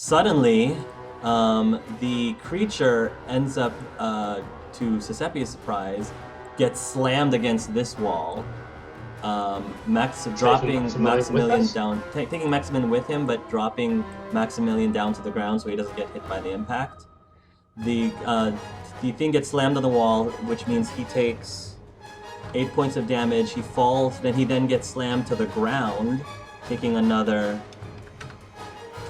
Suddenly, the creature ends up, to Giuseppe's surprise, gets slammed against this wall. Dropping Maximilian down, taking Maximilian with him, but dropping Maximilian down to the ground so he doesn't get hit by the impact. The thing gets slammed on the wall, which means he takes 8 points of damage. He falls, then he gets slammed to the ground, taking another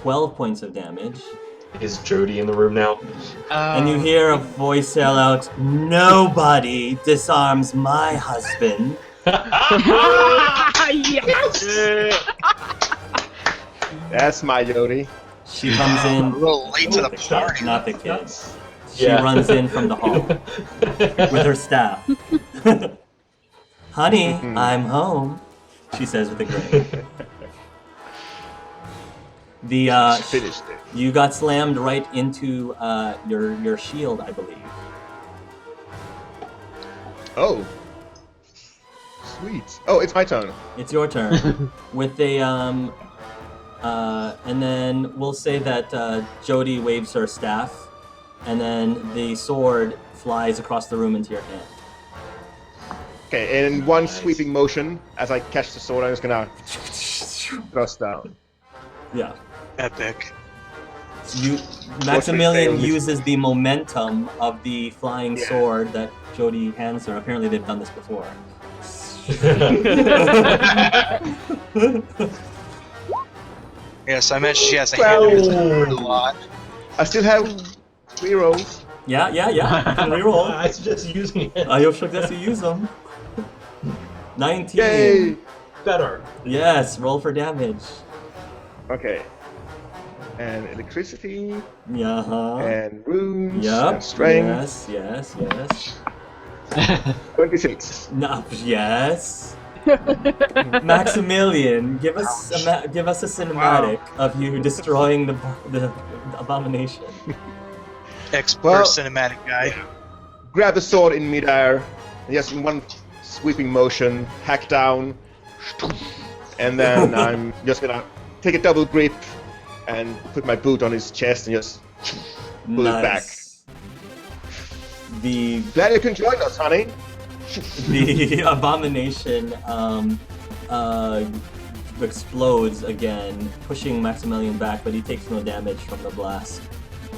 12 points of damage. Is Jodie in the room now? And you hear a voice yell out, "Nobody disarms my husband." Yes! That's my Jodie. She comes in. A little late to the party. Not the kid. She runs in from the hall with her staff. "Honey, I'm home," she says with a grin. Finished it. You got slammed right into your shield, I believe. Oh. Sweet. Oh, it's my turn. It's your turn. With a and then we'll say that Jodie waves her staff, and then the sword flies across the room into your hand. Okay, in one sweeping motion, as I catch the sword, I'm just gonna thrust down. Yeah. Epic. Maximilian uses the momentum of the flying sword that Jodie hands her. Apparently they've done this before. Yes, I meant she has to handle it a lot. I still have 3 rolls. Yeah. You can reroll. I suggest using it. I suggest you use them. 19. Yay! Better. Yes, roll for damage. Okay. And electricity, Yeah. and runes, Yep. and strength. Yes. 26. No, yes. Maximilian, give us a cinematic of you destroying the abomination. Expert cinematic guy. Grab the sword in midair, and just in one sweeping motion, hack down, and then I'm just gonna take a double grip and put my boot on his chest and just pull it back. Glad you can join us, honey. The abomination explodes again, pushing Maximilian back, but he takes no damage from the blast.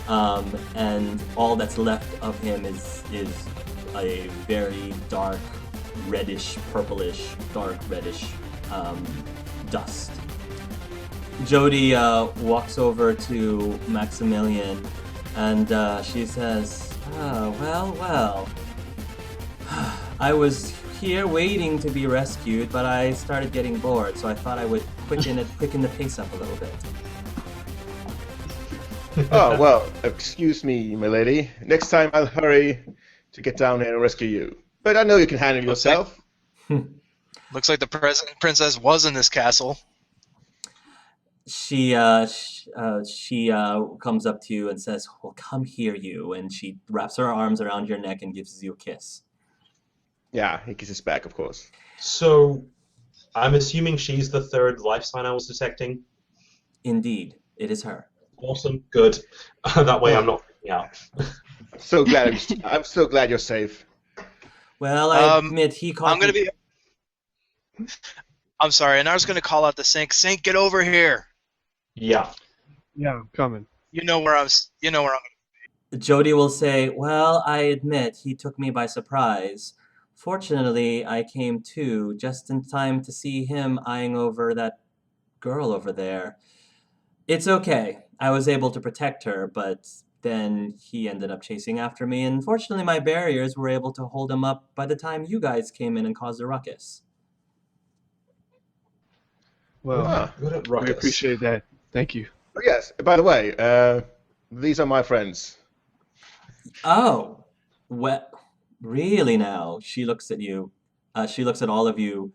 And all that's left of him is a very dark, reddish, purplish, dark reddish dust. Jodie walks over to Maximilian, and she says, well. I was here waiting to be rescued, but I started getting bored, so I thought I would quicken the pace up a little bit." Oh, well, excuse me, milady. Next time I'll hurry to get down here and rescue you. But I know you can handle yourself. Looks like the princess was in this castle. She comes up to you and says, "Well, come here, you," and she wraps her arms around your neck and gives you a kiss. Yeah, he kisses back, of course. So, I'm assuming she's the third life sign I was detecting? Indeed, it is her. Awesome, good. That way I'm not freaking out. I'm so glad you're safe. Well, I admit he caught I'm sorry, and I was going to call out the Saint. Saint, get over here. Yeah. Yeah, I'm coming. You know where I'm Jodie will say, "Well, I admit he took me by surprise. Fortunately, I came to just in time to see him eyeing over that girl over there. It's okay. I was able to protect her, but then he ended up chasing after me, and fortunately my barriers were able to hold him up by the time you guys came in and caused a ruckus." Well, Good at we ruckus. appreciate that. Thank you. Oh, yes, by the way, these are my friends. "Oh, well, really now?" She looks at you. She looks at all of you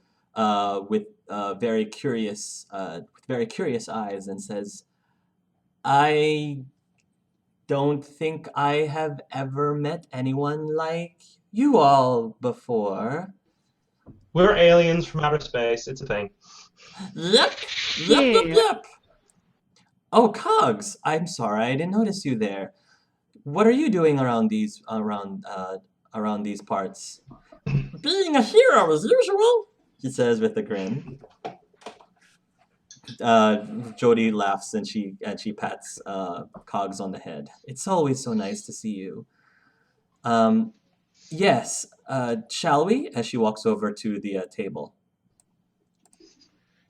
with very curious eyes and says, "I don't think I have ever met anyone like you all before." We're aliens from outer space. It's a thing. Yep. Yeah. Oh, Cogs! I'm sorry, I didn't notice you there. What are you doing around these parts? Being a hero as usual, he says with a grin. Jodie laughs and she pats Cogs on the head. It's always so nice to see you. Yes. Shall we? As she walks over to the table.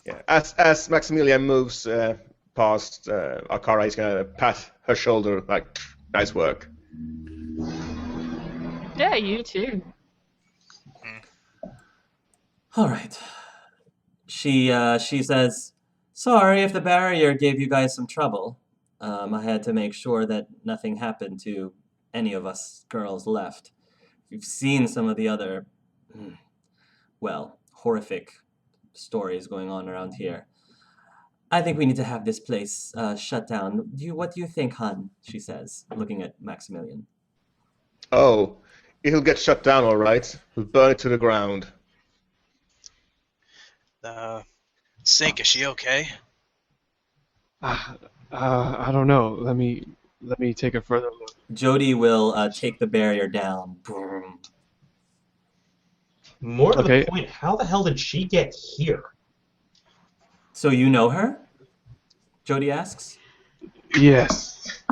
Yeah. As Maximillian moves past Akara, he's gonna pat her shoulder like, "Nice work." Yeah, you too. All right. She says, "Sorry if the barrier gave you guys some trouble. I had to make sure that nothing happened to any of us girls left. You've seen some of the other, well, horrific stories going on around here. I think we need to have this place shut down. What do you think, hun?" she says, looking at Maximillian. Oh, it'll get shut down, all right. We'll burn it to the ground. Sink, is she okay? I don't know. Let me take a further look. Jodie will take the barrier down. Boom. More to Okay. the point, how the hell did she get here? So you know her? Jodie asks. Yes.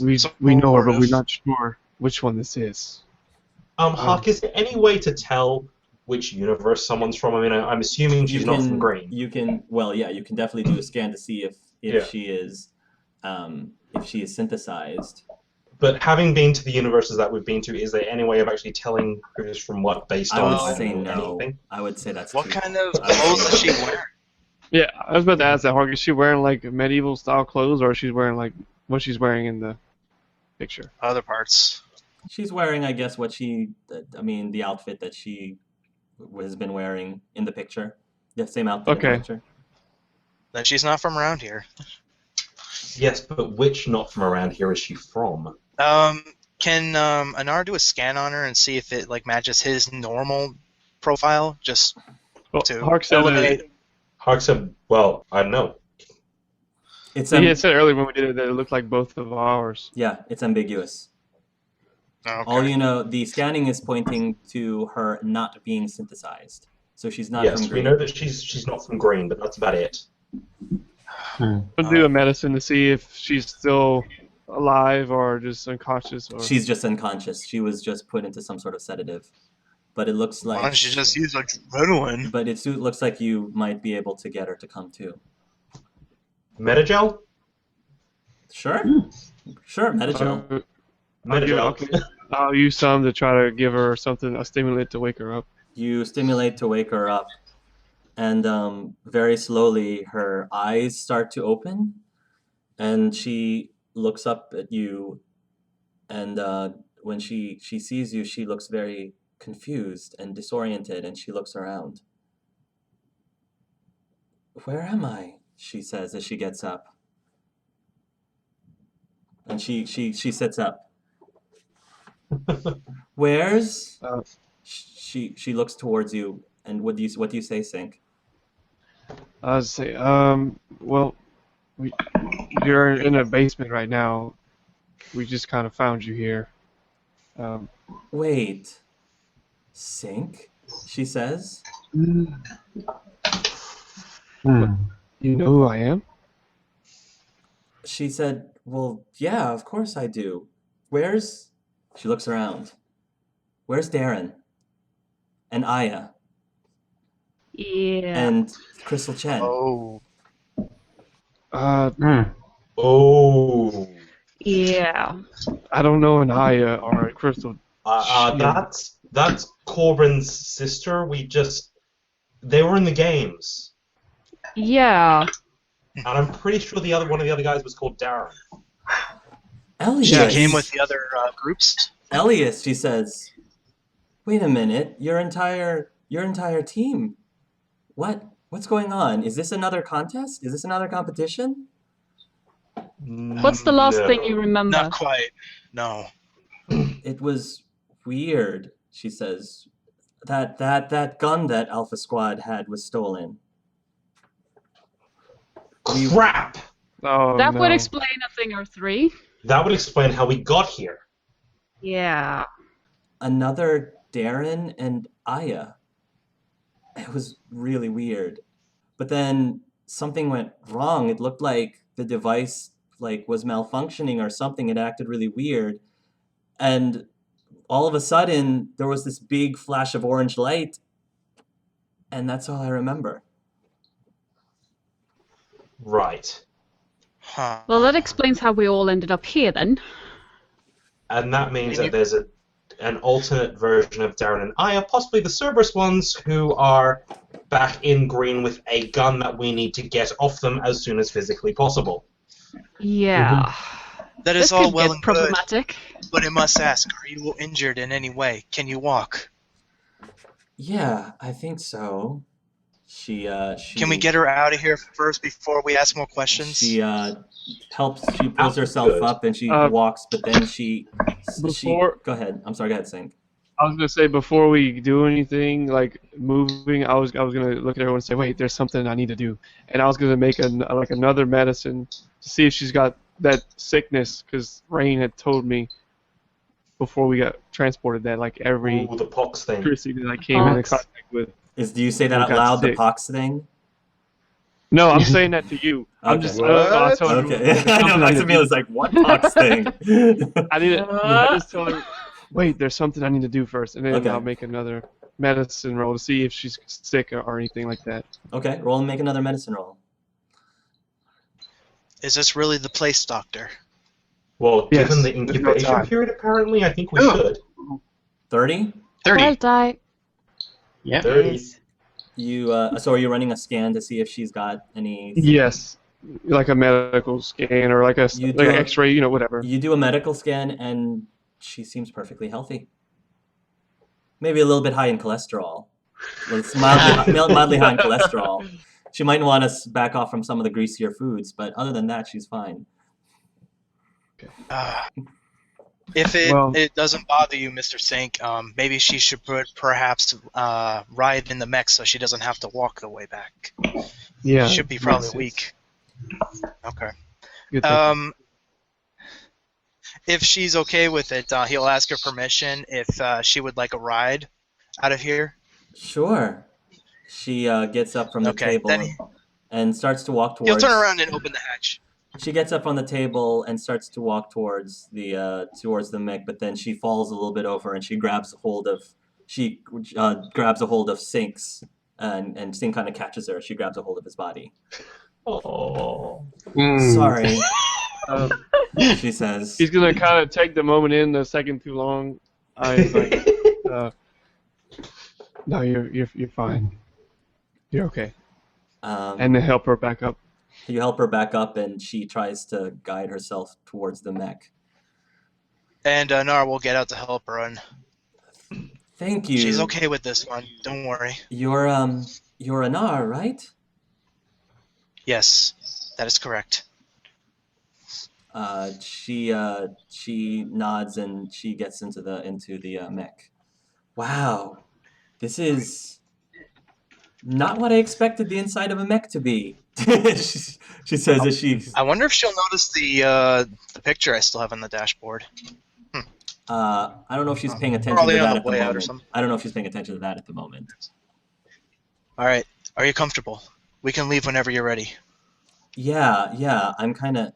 We know her, but we're not sure which one this is. Huck, is there any way to tell which universe someone's from? I mean, I'm assuming she's not from Green. You can. Well, yeah, you can definitely do a scan to see if Yeah. she is synthesized. But having been to the universes that we've been to, is there any way of actually telling who's from what based I on would say no. anything? I would say that's What too- kind of I would say clothes is she no. wearing? Yeah, I was about to ask that, Hark. Is she wearing like medieval style clothes, or she's wearing like what she's wearing in the picture? Other parts. She's wearing, I guess, the outfit that she has been wearing in the picture. The same outfit in the Okay. picture. Then she's not from around here. Yes, but which not from around here is she from? Can Anar do a scan on her and see if it like matches his normal profile? Just Well, to Hark said eliminate. Hark said, well, I don't know. It's he had said earlier when we did it that it looked like both of ours. yeah, it's ambiguous. Okay. All you know, the scanning is pointing to her not being synthesized. So she's not Yes, from we Green. know that she's not from Green, but that's about it. We'll do a medicine to see if she's still alive or just unconscious. Or... She's just unconscious. She was just put into some sort of sedative. But it looks Why like don't you just use like adrenaline? But it looks like you might be able to get her to come to. Metagel? Sure. Sure, Metagel. Metagel. Okay. I'll use some to try to give her something, a stimulant to wake her up. You stimulate to wake her up, and very slowly her eyes start to open, and she looks up at you, and when she sees you, she looks very confused and disoriented, and she looks around. "Where am I?" she says as she gets up. And she sits up. Where's she looks towards you, and what do you say, Sink? I was say, well, you're in a basement right now. We just kind of found you here. Wait, Sink? She says. You know who I am? She said, "Well, yeah, of course I do. Where's?" She looks around. "Where's Darren? And Aya? Yeah. And Crystal Chen?" Oh. Oh. Yeah. I don't know an Aya or a Crystal. That's Corbin's sister. They were in the games. Yeah. And I'm pretty sure one of the other guys was called Darren. Elias. She came with the other groups. Elias, she says. "Wait a minute, your entire team. What's going on? Is this another contest? Is this another competition?" What's the last thing you remember? Not quite. No. "It was weird," she says. That gun that Alpha Squad had was stolen. Crap! Oh, That no. would explain a thing or three. That would explain how we got here. Yeah. Another Darren and Aya. It was really weird. But then something went wrong. It looked like the device was malfunctioning or something. It acted really weird. And all of a sudden, there was this big flash of orange light, and that's all I remember. Right. Huh. Well, that explains how we all ended up here then. And that means And that there's an alternate version of Darren and Aya, possibly the Cerberus ones, who are back in green with a gun that we need to get off them as soon as physically possible. Yeah. That This is all could well get and problematic. good, but I must ask, are you injured in any way? Can you walk? Yeah, I think so. She Can we get her out of here first before we ask more questions? She she pulls herself Good. up and she Uh, walks, but then she Before go ahead. I'm sorry, go ahead, Sink. I was gonna say before we do anything like moving, I was gonna look at everyone and say, wait, there's something I need to do, and I was gonna make another medicine to see if she's got that sickness, because Rain had told me before we got transported that every Ooh, the pox thing. Tricey that I came into Pox. contact with. Do you say that Who out got loud, the sick. pox thing? No, I'm saying that to you. I'm Okay. just I told you, Okay. there's I know something I need to Maximilian's like, what pox thing? I just told her, wait, there's something I need to do first, and then Okay. I'll make another medicine roll to see if she's sick or anything like that. Okay, roll and make another medicine roll. Is this really the place, Doctor? Well, Yes, given the there's no incubation time. period, apparently, I think we should. 30? 30. Well, die. Yeah. 30. You so are you running a scan to see if she's got any? Yes, like a medical scan or like You an do a- X-ray, whatever. You do a medical scan and she seems perfectly healthy. Maybe a little bit high in cholesterol. Well, it's mildly high in cholesterol. She might want to back off from some of the greasier foods, but other than that, she's fine. If it, Well- it doesn't bother you, Mr. Sink, maybe she should perhaps ride in the mech so she doesn't have to walk the way back. Yeah, She should be probably makes sense. weak. Okay. Good thinking. If she's okay with it, he'll ask her permission if she would like a ride out of here. Sure. She gets up from the Okay, table then and starts to walk He'll towards. turn around and open the hatch. She gets up on the table and starts to walk towards the mech, but then she falls a little bit over and she grabs a hold of Sink's, and Sink kind of catches her. She grabs a hold of his body. Oh. Sorry, Uh, she says. he's gonna kind of take the moment in a second too long. He's like, no, you're fine. You're okay. And then help her back up. You help her back up, and she tries to guide herself towards the mech. And Nara will get out to help her, and Thank you. she's okay with this one. Don't worry. You're Anar, right? Yes, that is correct. She nods and she gets into the mech. Wow, this is not what I expected the inside of a mech to be. she says as she. I wonder if she'll notice the picture I still have on the dashboard. I don't know if she's paying attention Probably to on that the at the way out or moment. something. I don't know if she's paying attention to that at the moment. All right, are you comfortable? We can leave whenever you're ready. Yeah. I'm kind of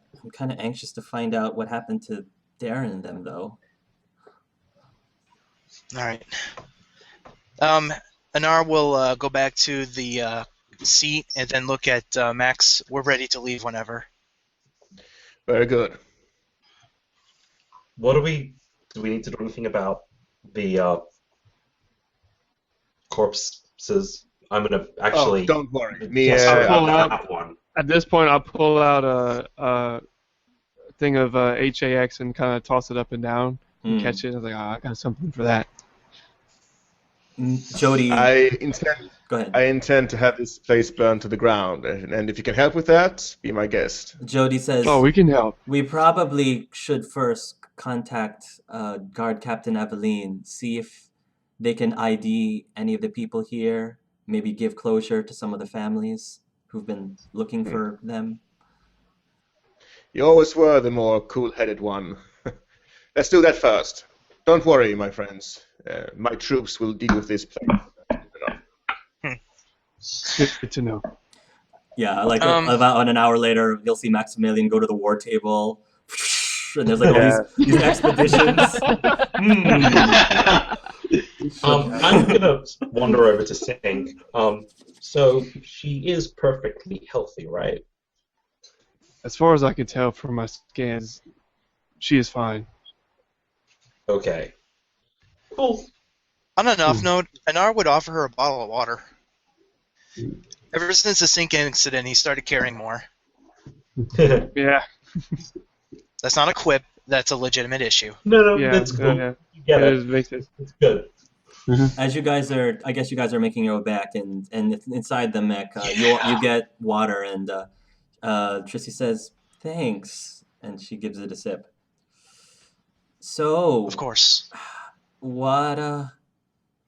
anxious to find out what happened to Darren and them, though. All right. Anar will go back to the seat and then look at Max. We're ready to leave whenever. Very good. Do we need to do anything about the corpses? I'm gonna actually. Oh, don't worry. Yes, I'll pull out- that one. At this point, I'll pull out a thing of HAX and kind of toss it up and down and catch it. I was like, I got something for that. Jodie, go ahead. I intend to have this place burned to the ground, and if you can help with that, be my guest. Jodie says, Oh, we can help. we probably should first contact Guard Captain Aveline, see if they can ID any of the people here, maybe give closure to some of the families. who've been looking for them? You always were the more cool-headed one. Let's do that first. Don't worry, my friends. My troops will deal with this place. Good to know. Yeah, like about an hour later, you'll see Maximillian go to the war table, and there's like all these expeditions. I'm gonna wander over to Sink. So she is perfectly healthy, right? As far as I can tell from my scans, she is fine. Okay. Cool. On an off note, Anar would offer her a bottle of water. Ever since the Sink incident, he started caring more. Yeah. That's not a quip. That's a legitimate issue. No, Yeah, that's cool. yeah. You get it. Makes sense. It's good. As you guys are, I guess you guys are making your way back, and inside the mech, you get water, and Tricey says, "Thanks," and she gives it a sip. So, Of course. what?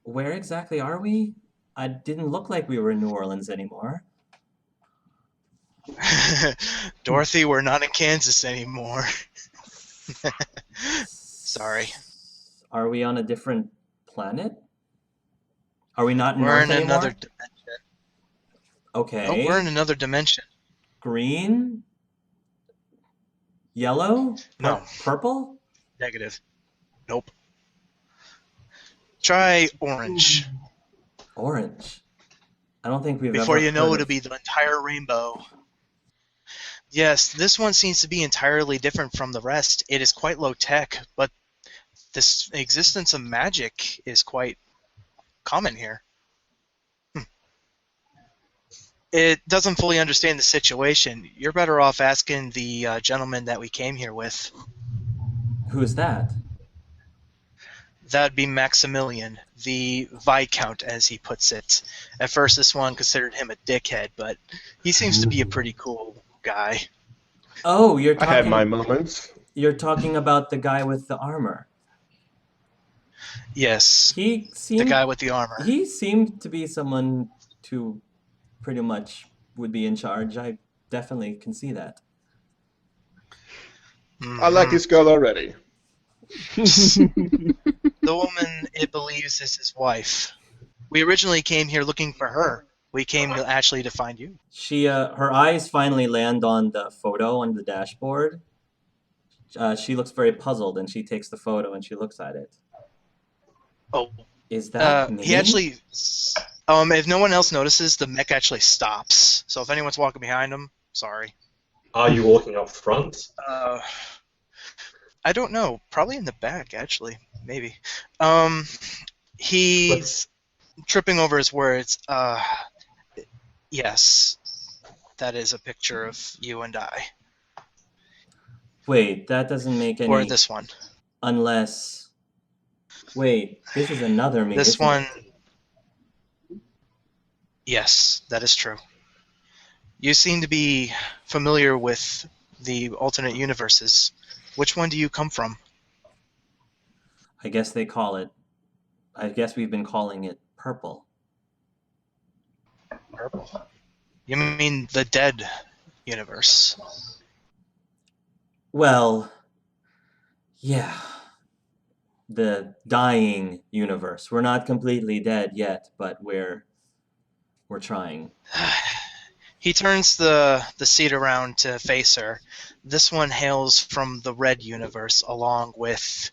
Where exactly are we? I didn't look like we were in New Orleans anymore. Dorothy, we're not in Kansas anymore. Sorry. Are we on a different planet? Are we not in We're Earth in anymore? another dimension. Okay. Oh, we're in another dimension. Green? Yellow? No. Purple? Negative. Nope. Try orange. Orange. I don't think we've Before ever you know heard it'll of- be the entire rainbow. Yes, this one seems to be entirely different from the rest. It is quite low tech, but this existence of magic is quite common here. It doesn't fully understand the situation. You're better off asking the gentleman that we came here with. Who is that? That'd be Maximillian, the Viscount, as he puts it. At first, this one considered him a dickhead, but he seems to be a pretty cool guy. Oh, you're I had my talking. moments. You're talking about the guy with the armor. Yes, He the seemed. guy with the armor. He seemed to be someone who pretty much would be in charge. I definitely can see that. I like this girl already. The woman, it believes, is his wife. We originally came here looking for her. We came actually to find you. She, her eyes finally land on the photo on the dashboard. She looks very puzzled, and she takes the photo and she looks at it. Oh, Is that me? he actually. If no one else notices, the mech actually stops. So if anyone's walking behind him, sorry. Are you walking up front? I don't know. Probably in the back, actually. Maybe. He's tripping over his words. Yes, that is a picture of you and I. Wait, that doesn't make any. Or this one. Unless. Wait, this is another me. This isn't one. it? Yes, that is true. You seem to be familiar with the alternate universes. Which one do you come from? I guess they call it. I guess we've been calling it purple. Purple. You mean the dead universe? Well, yeah. The dying universe. We're not completely dead yet, but we're trying. He turns the seat around to face her. This one hails from the red universe along with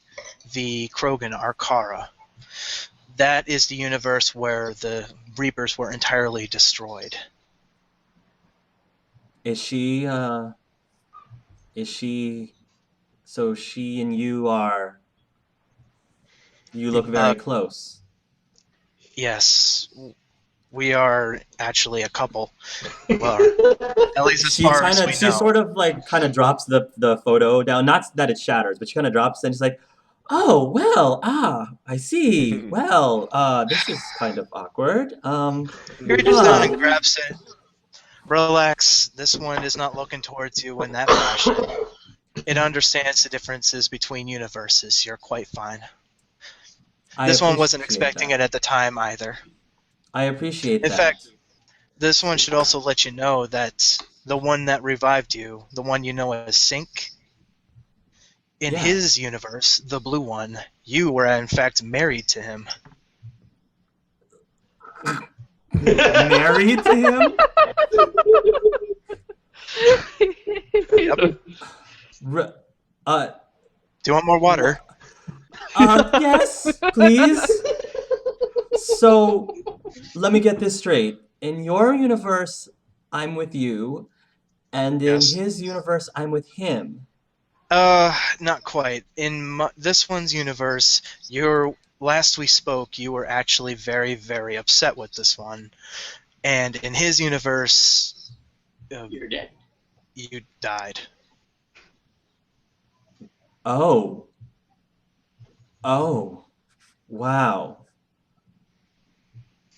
the Krogan Arcara. That is the universe where the Reapers were entirely destroyed. Is she so she and you are you look very close. Yes, we are actually a couple. Well, at least as She far as we she know. sort of like kind of drops the photo down. Not that it shatters, but she kind of drops and she's like, "Oh well, I see. Well, this is kind of awkward." He reaches down and grabs it. Relax. This one is not looking towards you in that fashion. It understands the differences between universes. You're quite fine. I This one wasn't appreciate expecting that. it at the time either. I appreciate In that. fact, This one should also let you know that the one that revived you, the one you know as Sync, in Yeah. his universe, the blue one, you were in fact married to him. Married to him? R- Do you want more water? Yes, please. So, let me get this straight. In your universe, I'm with you, and in Yes. his universe, I'm with him. Not quite. In this one's universe, last we spoke, you were actually very, very upset with this one, and in his universe, You're dead. you died. Oh. Oh. Wow.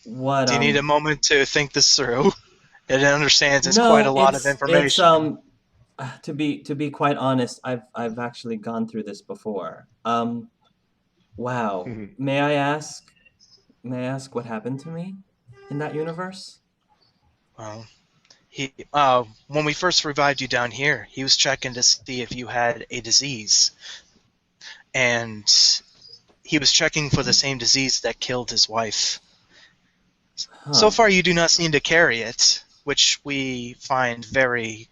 What, Do you need a moment to think this through? It understands it's quite a lot of information. To be quite honest, I've actually gone through this before. Wow. Mhm. May I ask what happened to me in that universe? Well, when we first revived you down here, he was checking to see if you had a disease, and he was checking for the same disease that killed his wife. Huh. So far, you do not seem to carry it, which we find very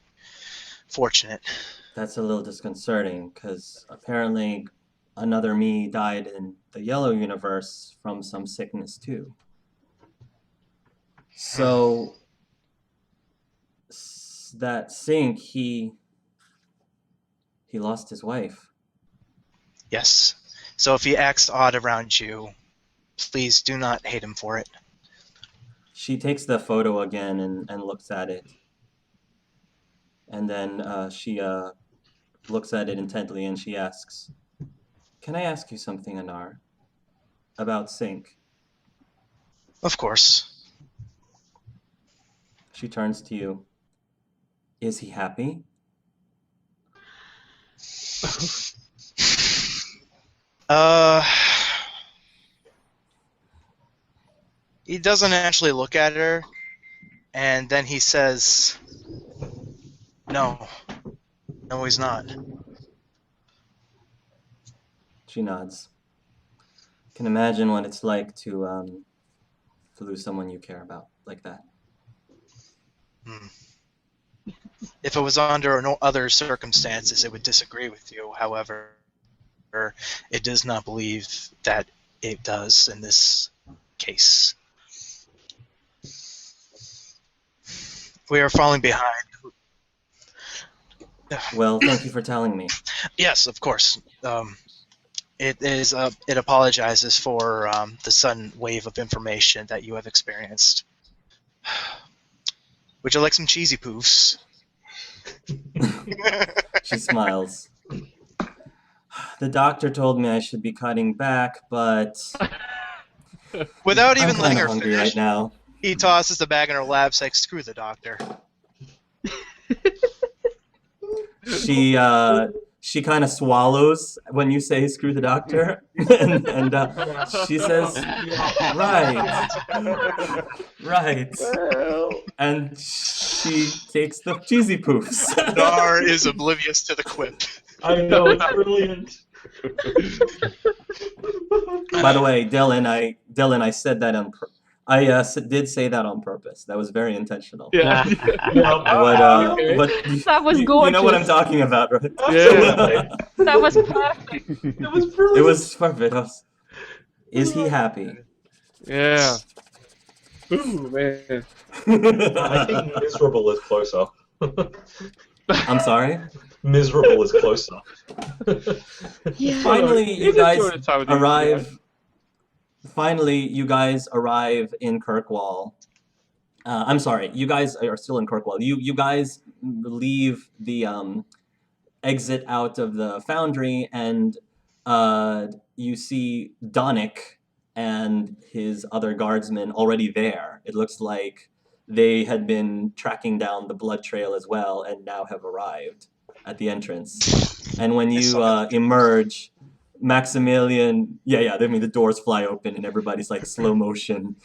fortunate. That's a little disconcerting, because apparently another me died in the yellow universe from some sickness too. So that Sync, he lost his wife. Yes. So if he acts odd around you, please do not hate him for it. She takes the photo again and looks at it. And then she looks at it intently and she asks, "Can I ask you something, Anar? About Sync?" Of course. She turns to you. "Is he happy?" He doesn't actually look at her, and then he says, No, he's not. She nods. Can imagine what it's like to lose someone you care about like that. If it was under no other circumstances, it would disagree with you. However, it does not believe that it does in this case. We are falling behind. Well, thank you for telling me. Yes, of course. It apologizes for the sudden wave of information that you have experienced. Would you like some cheesy poofs? She smiles. The doctor told me I should be cutting back, but Without I'm even letting kind her of hungry finish, right now. he tosses the bag in her lap, saying, "Screw the doctor." She kind of swallows when you say "screw the doctor," and she says, "Right, right," Well, and she takes the cheesy poofs. Dar is oblivious to the quip. I know, it's brilliant. By the way, Dylan, I said that did say that on purpose. That was very intentional. Yeah. But That was you know what I'm gorgeous. talking about, right? Yeah. That was perfect. It was brilliant. It was perfect. Is he happy? Yeah. Ooh, man. I think miserable is closer. I'm sorry? Miserable is closer. Finally, you guys enjoy the time with you, arrive. Finally, you guys arrive in Kirkwall. I'm sorry, you guys are still in Kirkwall. You guys leave the exit out of the foundry, and you see Donick and his other guardsmen already there. It looks like they had been tracking down the blood trail as well, and now have arrived at the entrance. And when you emerge, Maximillian, I mean the doors fly open and everybody's like slow motion,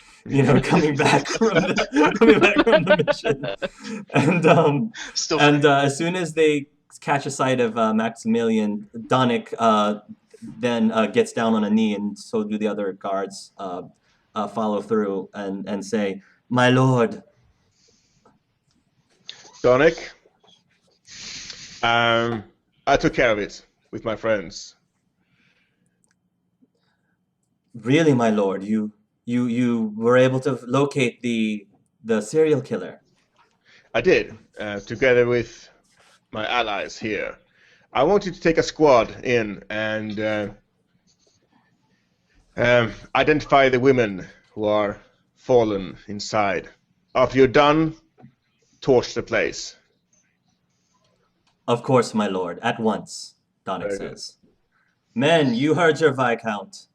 coming back from the mission, and as soon as they catch a sight of Maximillian, Donick then gets down on a knee, and so do the other guards follow through and say, "My lord." Donick, I took care of it with my friends. Really, my lord, you were able to locate the serial killer. I did, together with my allies here. I wanted to take a squad in and identify the women who are fallen inside. After you're done, torch the place. Of course, my lord, at once, Donick Very good. says. Men, you heard your Viscount.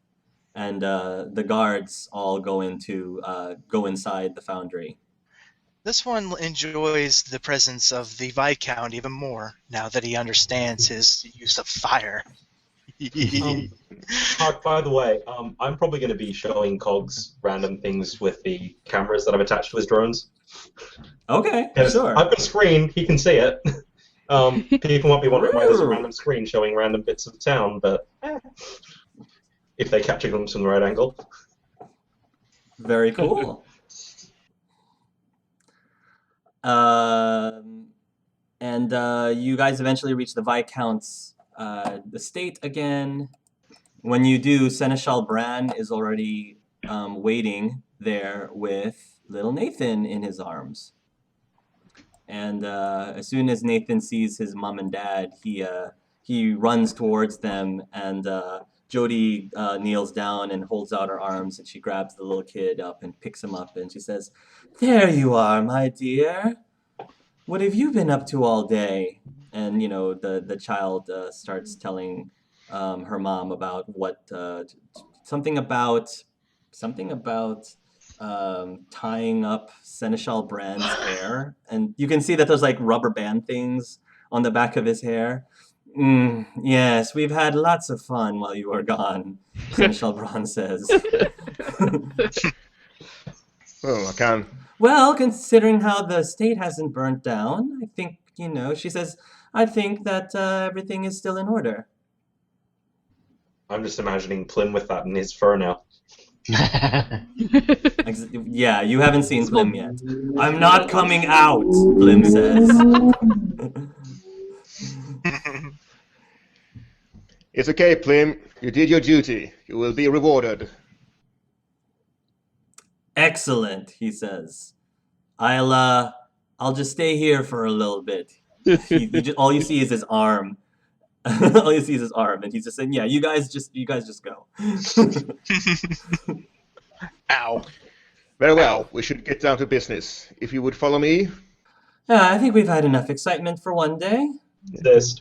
And the guards all go inside the foundry. This one enjoys the presence of the Viscount even more now that he understands his use of fire. Mark, by the way, I'm probably going to be showing Cogs random things with the cameras that I've attached to his drones. Okay, sure. I've got a screen, he can see it. People might be wondering why there's a random screen showing random bits of town, but if they catch a glimpse from the right angle. Very cool. And you guys eventually reach the Viscount's estate again. When you do, Seneschal Bran is already waiting there with little Nathan in his arms. And as soon as Nathan sees his mom and dad, he runs towards them, and Jodie kneels down and holds out her arms, and she grabs the little kid up and picks him up, and she says, "There you are, my dear. What have you been up to all day?" And the child starts telling her mom about something about tying up Seneschal Bran's hair, and you can see that there's like rubber band things on the back of his hair. Yes, we've had lots of fun while you were gone, Seneschal Bran says. Oh, I can. Well, considering how the state hasn't burnt down, I think, she says, I think that everything is still in order. I'm just imagining Plim with that in his fur now. Yeah, you haven't seen Plim yet. I'm not coming out, Plim says. It's okay, Plim. You did your duty. You will be rewarded. Excellent, he says. I'll just stay here for a little bit. All you see is his arm. All you see is his arm, and he's just saying, "Yeah, you guys just go." Ow. Very well. We should get down to business. If you would follow me. I think we've had enough excitement for one day. This.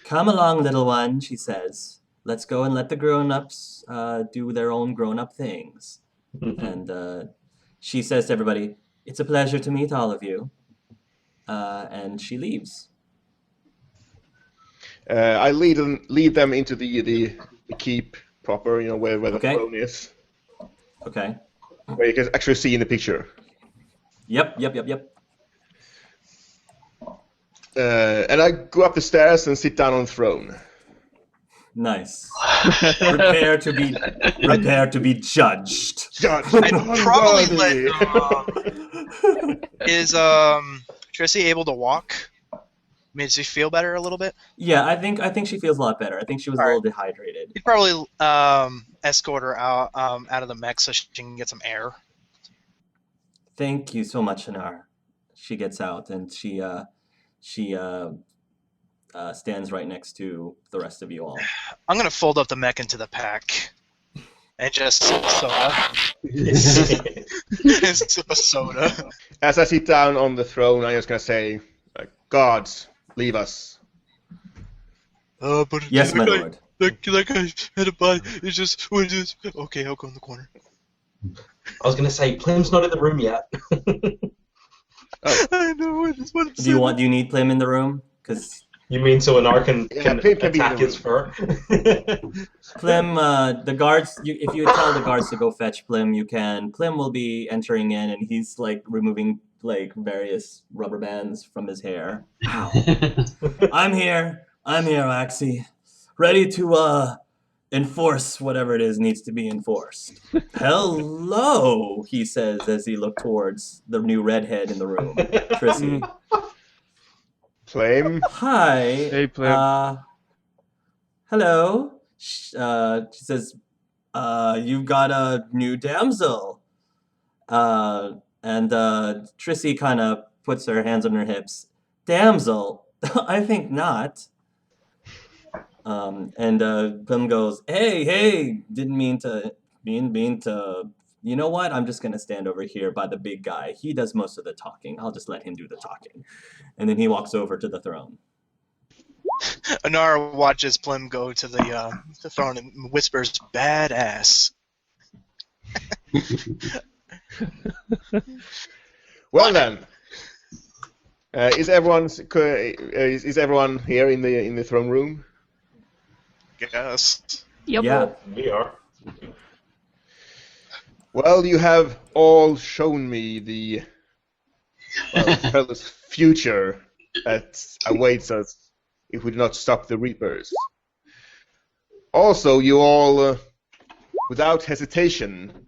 Come along, little one, she says. Let's go and let the grown-ups do their own grown-up things. And she says to everybody, "It's a pleasure to meet all of you." And she leaves. I lead them into the keep proper, where the throne is. Okay. Where you can actually see in the picture. Yep. And I go up the stairs and sit down on the throne. Nice. Prepare to be judged. Judged. I'd probably is Tricey able to walk? I mean, does she feel better a little bit? Yeah, I think she feels a lot better. I think she was a little dehydrated. You'd probably escort her out of the mech so she can get some air. Thank you so much, Hanar. She gets out and she stands right next to the rest of you all. I'm gonna fold up the mech into the pack and just sip a soda. Sip a soda. As I sit down on the throne, I'm just gonna say, "Gods, leave us." But Yes, my lord. That guy had a body. It's just okay. I'll go in the corner. I was going to say, Plim's not in the room yet. I know. I just want to. Do you need Plim in the room? Because You mean so an can Yeah, Plim can be in attack the his fur? Plim, the guards. If you tell the guards to go fetch Plim, you can. Plim will be entering in, and he's like removing like various rubber bands from his hair. Ow. I'm here, Axie. Ready to enforce whatever it is needs to be enforced. Hello, he says as he looks towards the new redhead in the room, Tricey. Flame. Hi. Hey, Plim. Hello. She says, you've got a new damsel. And Trissy kind of puts her hands on her hips. Damsel? I think not. And Plim goes, hey, didn't mean to, you know what? I'm just going to stand over here by the big guy. He does most of the talking. I'll just let him do the talking. And then he walks over to the throne. Anara watches Plim go to the throne and whispers, "Badass." Well then, is everyone here in the throne room? Yes. Yup. Yeah. We are. Well, you have all shown me the perilous future that awaits us if we do not stop the Reapers. Also, you all, without hesitation,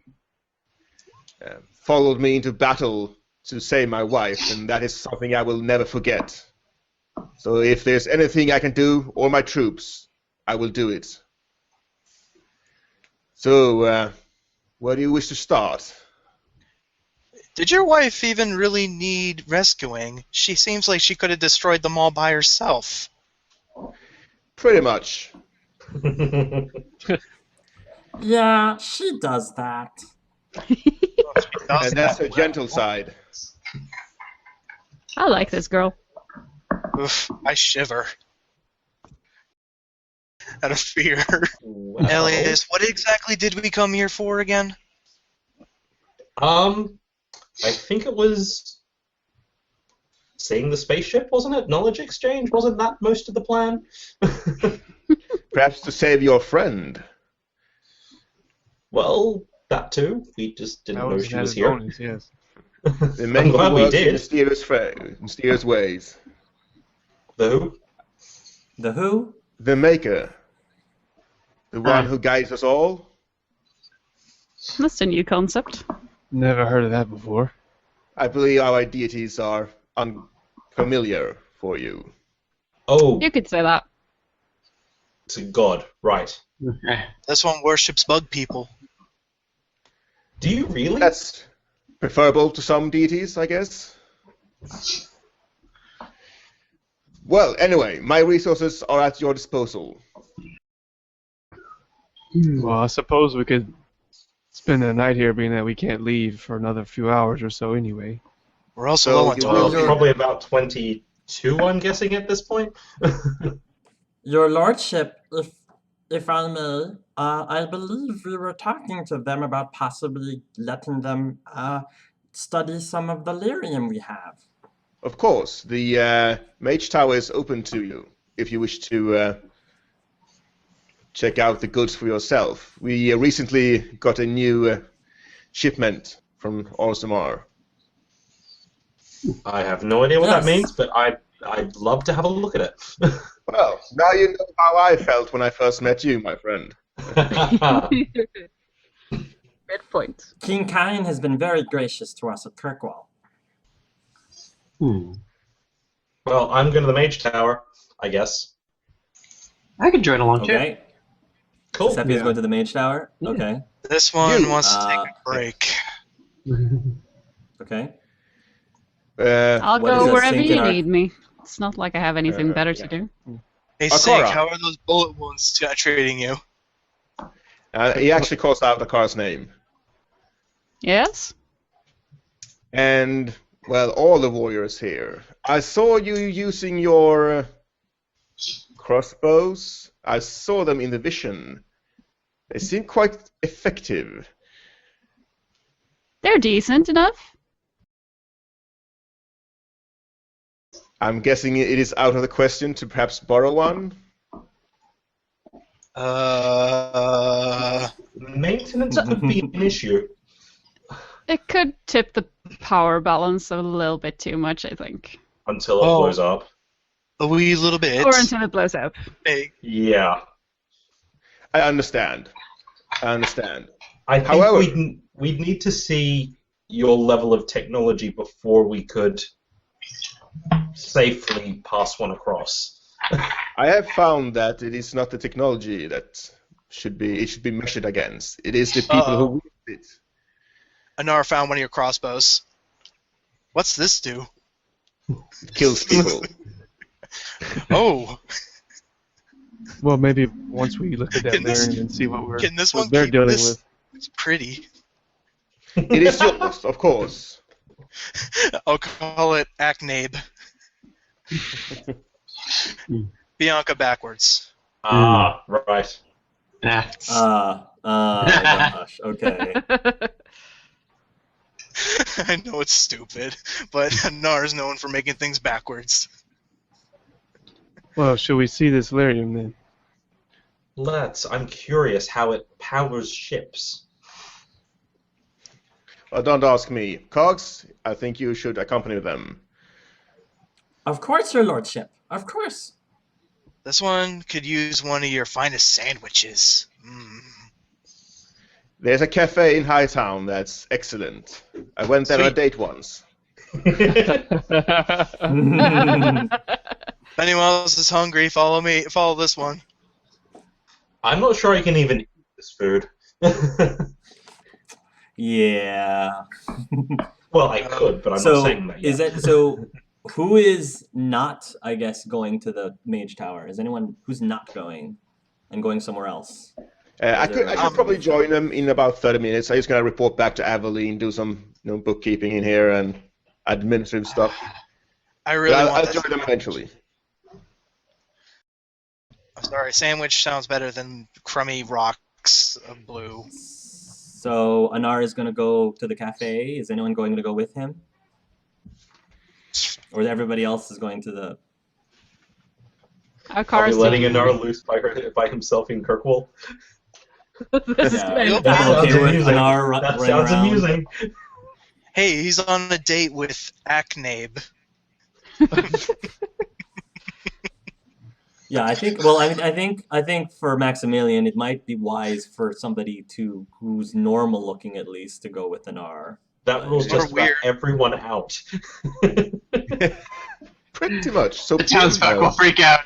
followed me into battle to save my wife, and that is something I will never forget. So if there's anything I can do, or my troops, I will do it. So, where do you wish to start? Did your wife even really need rescuing? She seems like she could have destroyed them all by herself. Pretty much. Yeah, she does that. And that's her gentle side. I like this girl. Oof, I shiver. Out of fear. Well, Elias, what exactly did we come here for again? I think it was seeing the spaceship, wasn't it? Knowledge exchange, wasn't that most of the plan? Perhaps to save your friend. Well, that too. We just didn't know she was here. Bonus, yes. The I'm maker glad we works in did. mysterious ways. The who? The who? The Maker. The one who guides us all. That's a new concept. Never heard of that before. I believe our deities are unfamiliar for you. Oh, You could say that. it's a god, right. This one worships bug people. Do you really? That's preferable to some deities, I guess. Well, anyway, my resources are at your disposal. Well, I suppose we could spend the night here, being that we can't leave for another few hours or so anyway. We're also So low on you toilet will- paper. Probably about 22, I'm guessing, at this point. Your lordship, if I may, I believe we were talking to them about possibly letting them study some of the lyrium we have. Of course, the Mage Tower is open to you if you wish to check out the goods for yourself. We recently got a new shipment from Orzammar. I have no idea what Yes. that means, but I'd love to have a look at it. Well, now you know how I felt when I first met you, my friend. Red point. King Kine has been very gracious to us at Kirkwall. Well, I'm going to the Mage Tower, I guess. I could join along too. Okay. Cool. Seppi's going to the Mage Tower. Yeah. Okay. This one You, wants to take a break. Okay. I'll What is go a wherever sink in you our- need me. It's not like I have anything better yeah. to do. Hey, Akara. Sink, how are those bullet wounds treating you? He actually calls out Akar's name. Yes? And, well, all the warriors here. I saw you using your crossbows. I saw them in the vision. They seem quite effective. They're decent enough. I'm guessing it is out of the question to perhaps borrow one. Maintenance could be an issue. It could tip the power balance a little bit too much, I think. Until it Oh. blows up. A wee little bit. Or until it blows up. Big. Yeah. I understand. I think However- we'd need to see your level of technology before we could safely pass one across. I have found that it is not the technology that should be measured against. It is the people who wield it. Anar found one of your crossbows. What's this do? It kills people. Oh, Well, maybe once we look at that Can this- Lyrium and see what can this one they're keep dealing this? with. It's pretty. It is yours, of course. I'll call it Acnabe. Bianca backwards. Ah, right. That's Gosh, okay. I know it's stupid, but Anar is known for making things backwards. Well, should we see this Lyrium then? Let's. I'm curious how it powers ships. Well, don't ask me. Cogs, I think you should accompany them. Of course, your lordship. Of course. This one could use one of your finest sandwiches. There's a cafe in Hightown that's excellent. I went there on a Sweet. date once. If anyone else is hungry, follow me. Follow this one. I'm not sure I can even eat this food. Yeah. Well, I could, but I'm So not saying that yet. is it so? Who is not, I guess, going to the Mage Tower? Is anyone who's not going and going somewhere else? I should probably join them in about 30 minutes. I'm just gonna report back to Aveline, do some bookkeeping in here and administrative stuff. I really But want I'll this. join them eventually. I'm sorry, sandwich sounds better than crummy rocks of blue. So Anar is going to go to the cafe. Is anyone going to go with him? Or everybody else is going to the... Our Are cars we letting Anar loose by himself in Kirkwall? This Yeah. way. Yep. Everyone Sounds okay with amusing. Anar That running sounds around? amusing. Hey, he's on a date with Acnabe. Yeah, I think. Well, I think for Maximillian, it might be wise for somebody who's normal looking at least to go with Anar. That rules You're just about weird. everyone out. Pretty much. So the townsfolk will freak out.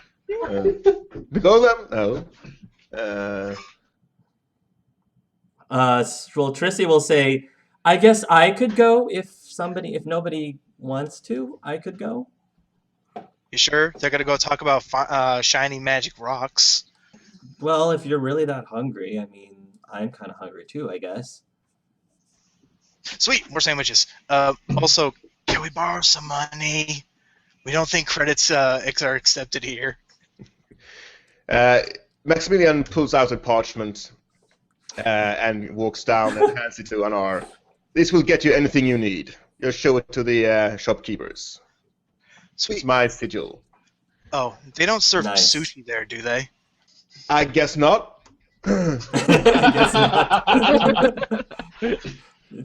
we go them? No. Well, Tricey will say, "I guess I could go if nobody wants to. I could go." You sure? They're gonna go talk about shiny magic rocks. Well, if you're really that hungry, I mean, I'm kind of hungry too, I guess. Sweet, more sandwiches. Also, can we borrow some money? We don't think credits are accepted here. Maximilian pulls out a parchment and walks down and hands it to Anar. This will get you anything you need. Just show it to the shopkeepers. It's Sweet. my sigil. Oh, they don't serve Nice. sushi there, do they? I guess not. I guess not.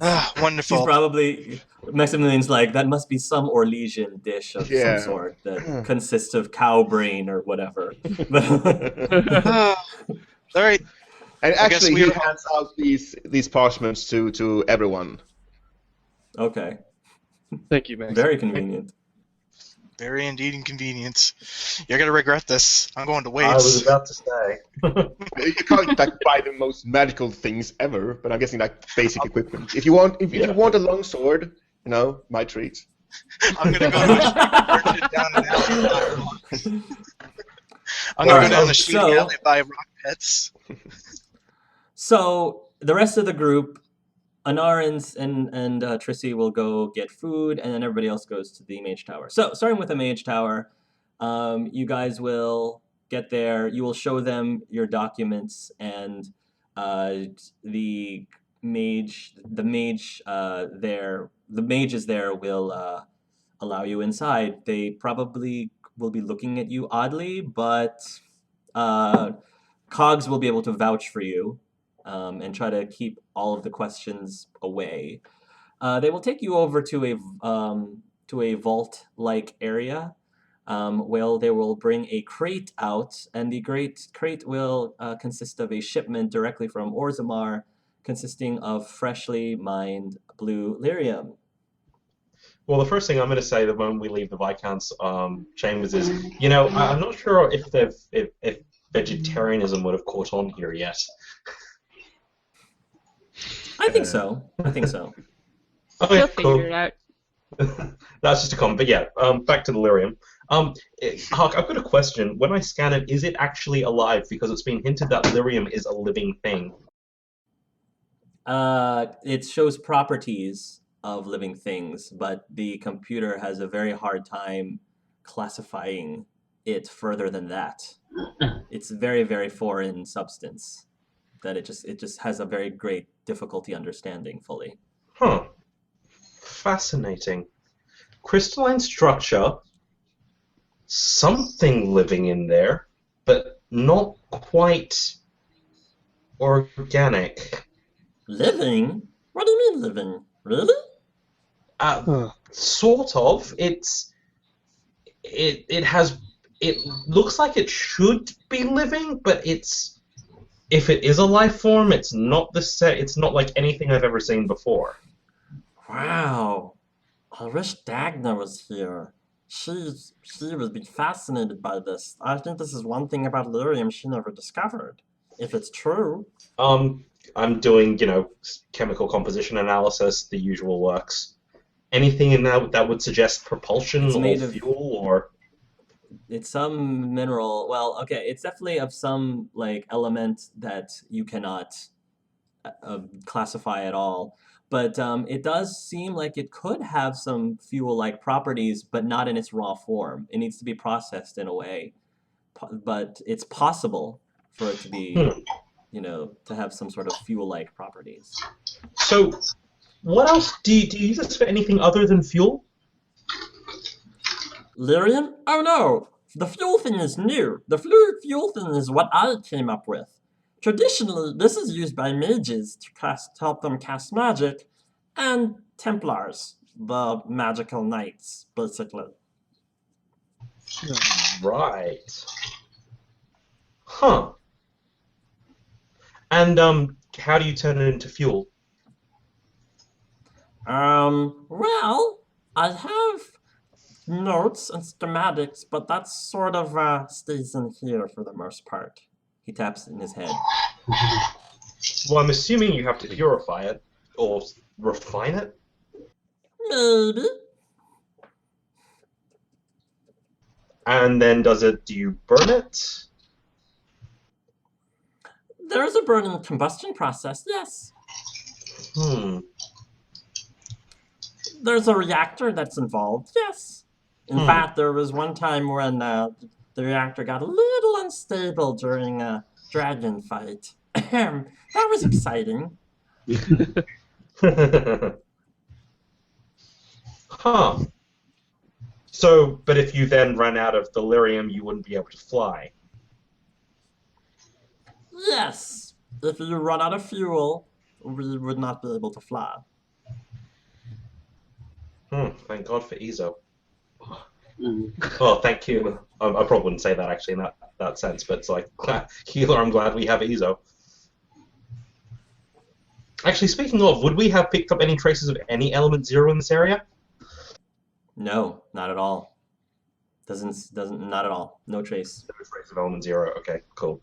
Ah, He's wonderful. probably Maximilian's like, that must be some Orlesian dish of Yeah. some sort that consists of cow brain or whatever. Ah, all right. And I guess actually, we he are- hands out these parchments to everyone. Okay, Thank you, Max. very convenient. Very indeed inconvenient. You're gonna regret this. I'm going to I was Wade's. about to say. You can't buy the most magical things ever, but I'm guessing basic equipment. If you want a long sword, my treat. I'm gonna go to a merchant down an alley. I'm gonna Alright, go down the shooting so- alley and buy rock pets. So the rest of the group, Anar and Trissy will go get food, and then everybody else goes to the Mage Tower. So starting with the Mage Tower, you guys will get there. You will show them your documents, and the mages there will allow you inside. They probably will be looking at you oddly, but Cogs will be able to vouch for you and try to keep all of the questions away. They will take you over to a vault-like area where they will bring a crate out, and the great crate will consist of a shipment directly from Orzammar, consisting of freshly mined blue lyrium. Well, the first thing I'm going to say the moment we leave the Viscount's chambers is, I'm not sure if vegetarianism would have caught on here yet. I think so. I think so. Okay, We'll cool. figure it out. That's just a comment. But yeah, back to the lyrium. Hark, I've got a question. When I scan it, is it actually alive? Because it's been hinted that lyrium is a living thing. It shows properties of living things, but the computer has a very hard time classifying it further than that. It's very, very foreign substance that it just has a very great difficulty understanding fully. Huh. Fascinating. Crystalline structure, something living in there, but not quite organic. Living? What do you mean living? Really? Sort of. It looks like it should be living, but if it is a life form, it's not it's not like anything I've ever seen before. Wow. I wish Dagna was here. She would be fascinated by this. I think this is one thing about lyrium she never discovered. If it's true. I'm doing, chemical composition analysis, the usual works. Anything in that would suggest propulsion or fuel or... It's some mineral. Well, okay, it's definitely of some element that you cannot classify at all. But it does seem like it could have some fuel-like properties, but not in its raw form. It needs to be processed in a way. But it's possible for it to be, to have some sort of fuel-like properties. So, what else do you use this for anything other than fuel? Lyrium? Oh no! The fuel thing is new. The fuel thing is what I came up with. Traditionally, this is used by mages to help them cast magic, and Templars, the magical knights, basically. Right. Huh. And how do you turn it into fuel? Well, I have notes and schematics, but that sort of stays in here for the most part. He taps in his head. Well, I'm assuming you have to purify it, or refine it? Maybe. And then do you burn it? There's a burning combustion process, yes. There's a reactor that's involved, yes. In fact, there was one time when the reactor got a little unstable during a dragon fight. That was exciting. Huh. So, but if you then ran out of delirium, you wouldn't be able to fly. Yes. If you run out of fuel, we would not be able to fly. Thank God for EZO. Oh, thank you. I probably wouldn't say that actually in that sense, but it's like, healer, I'm glad we have EZO. Actually, speaking of, would we have picked up any traces of any element 0 in this area? No, not at all. Doesn't not at all. No trace. No trace of element 0. Okay, cool.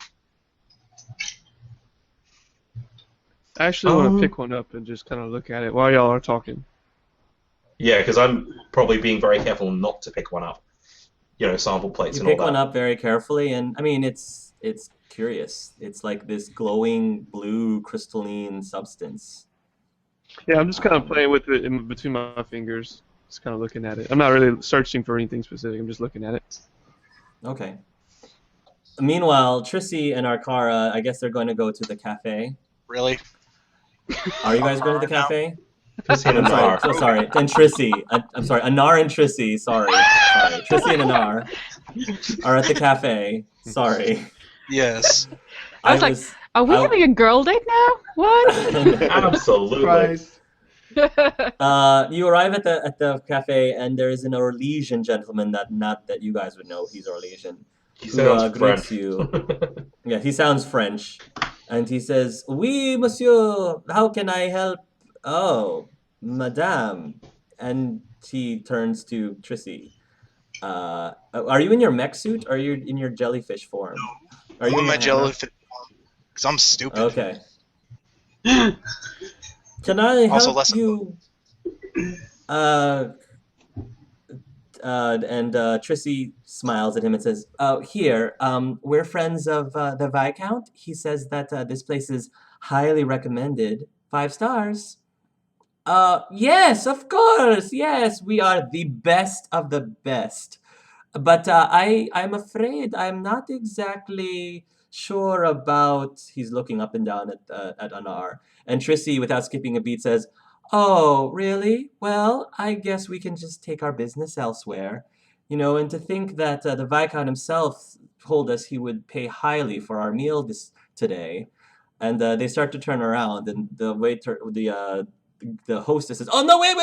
I actually want to pick one up and just kind of look at it while y'all are talking. Yeah, because I'm probably being very careful not to pick one up. Sample plates and all that. You pick one up very carefully, and I mean, it's curious. It's like this glowing blue crystalline substance. Yeah, I'm just kind of playing with it in between my fingers. Just kind of looking at it. I'm not really searching for anything specific. I'm just looking at it. Okay. Meanwhile, Tricey and Arcara, I guess they're going to go to the cafe. Really? Are you guys going to the cafe? Tricey and I'm sorry. Anar. So sorry. And Tricey. I'm sorry. Anar and Tricey. Sorry. Tricey and Anar are at the cafe. Sorry. Yes. I was like, are we having a girl date now? What? Absolutely. Surprise. You arrive at the cafe, and there is an Orlesian gentleman that you guys would know. He's Orlesian. He Who sounds greets French. you. Yeah, he sounds French, and he says, "Oui, monsieur. How can I help?" Oh, madame. And he turns to Trissy. Are you in your mech suit? Or are you in your jellyfish form? Are you I'm in my your jellyfish because I'm stupid. Okay. Can I Also help less- you? And Trissy smiles at him and says, "Oh, here, we're friends of the Viscount. He says that this place is highly recommended. 5 stars." Yes, of course. Yes, we are the best of the best. But I'm afraid I'm not exactly sure about. He's looking up and down at Anar, and Trissy, without skipping a beat, says, "Oh, really? Well, I guess we can just take our business elsewhere, And to think that the Viscount himself told us he would pay highly for our meal today." And they start to turn around, and the hostess says, "Oh no! Wait!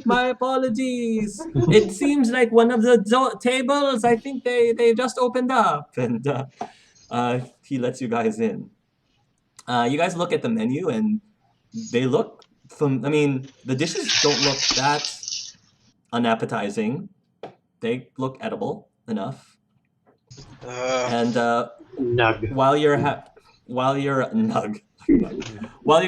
My apologies. It seems like one of the tables. I think they just opened up." And he lets you guys in. You guys look at the menu, and they look the dishes don't look that unappetizing. They look edible enough. And Nug. while you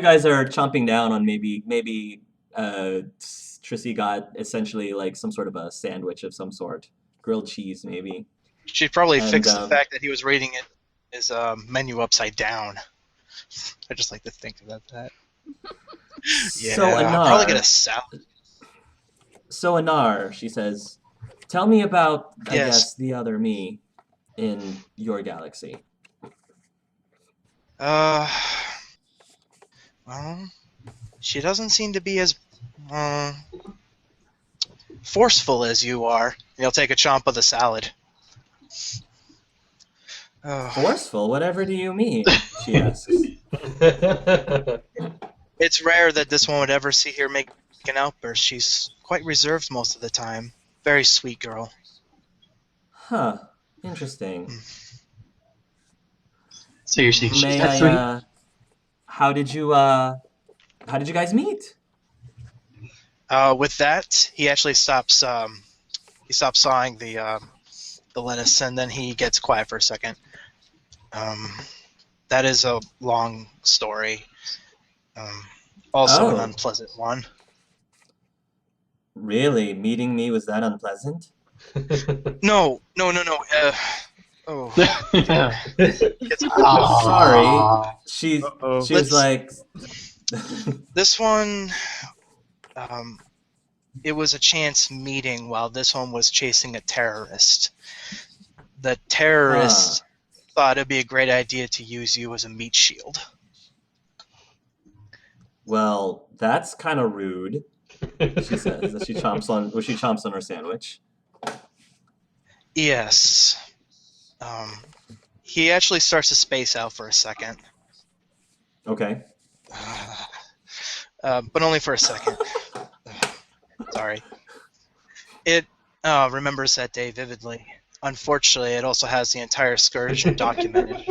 guys are chomping down on maybe Trissy got essentially like some sort of a sandwich of some sort, grilled cheese maybe. She'd probably And, fix the fact that he was reading his menu upside down. I just like to think about that. Yeah, So I'll probably get a salad. So Anar, she says, "Tell me about, I Yes. guess, the other me in your galaxy." Well, she doesn't seem to be as forceful as you are. You'll take a chomp of the salad. Forceful? Whatever do you mean? She asks. It's rare that this one would ever see her make an outburst. She's quite reserved most of the time. Very sweet girl. Huh. Interesting. So you're saying she's May that sweet? How did you guys meet? With that, he actually stops. He stops sawing the lettuce, and then he gets quiet for a second. That is a long story. Also an unpleasant one. Really? Meeting me was that unpleasant? No. Oh. Sorry. She was Let's- like. This one, it was a chance meeting while this one was chasing a terrorist. The terrorist thought it'd be a great idea to use you as a meat shield. Well, that's kind of rude. She says as she chomps on her sandwich. Yes. He actually starts to space out for a second. Okay. But only for a second. Sorry. It remembers that day vividly. Unfortunately, it also has the entire excursion documented.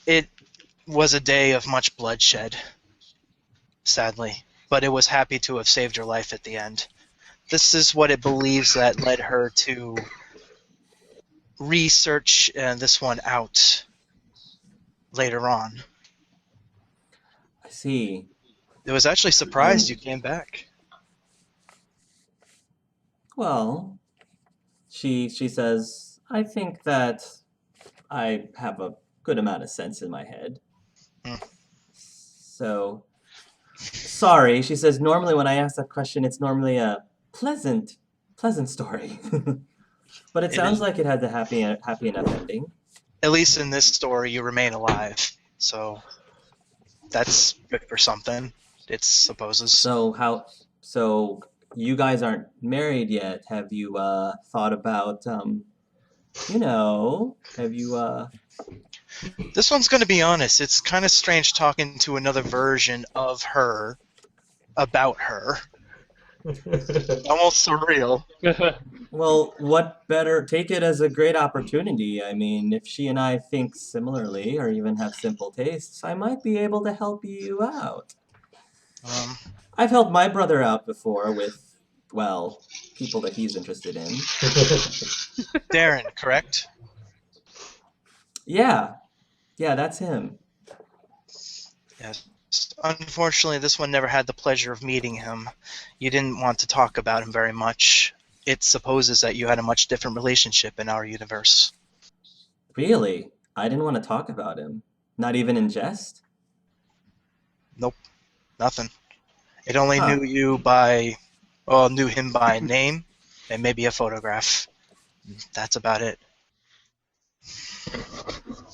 It was a day of much bloodshed, sadly, but it was happy to have saved your life at the end. This is what it believes that led her to research this one out later on. I see. It was actually surprised you came back. Well, she says, "I think that I have a good amount of sense in my head." So, sorry, she says, "Normally when I ask that question, it's normally a pleasant story." But it sounds like it had a happy enough ending. at least in this story, you remain alive. So that's good for something, it supposes. So you guys aren't married yet. Have you thought about have you This one's going to be honest. It's kind of strange talking to another version of her about her. Almost surreal. well, what better? Take it as a great opportunity. I mean, if she and I think similarly or even have simple tastes, I might be able to help you out. I've helped my brother out before with, well, people that he's interested in. Darren, correct? Yeah, that's him. Yes. Unfortunately, this one never had the pleasure of meeting him. You didn't want to talk about him very much. It supposes that you had a much different relationship in our universe. Really? I didn't want to talk about him. Not even in jest? Nope, nothing. It only Huh. knew him by name and maybe a photograph. That's about it.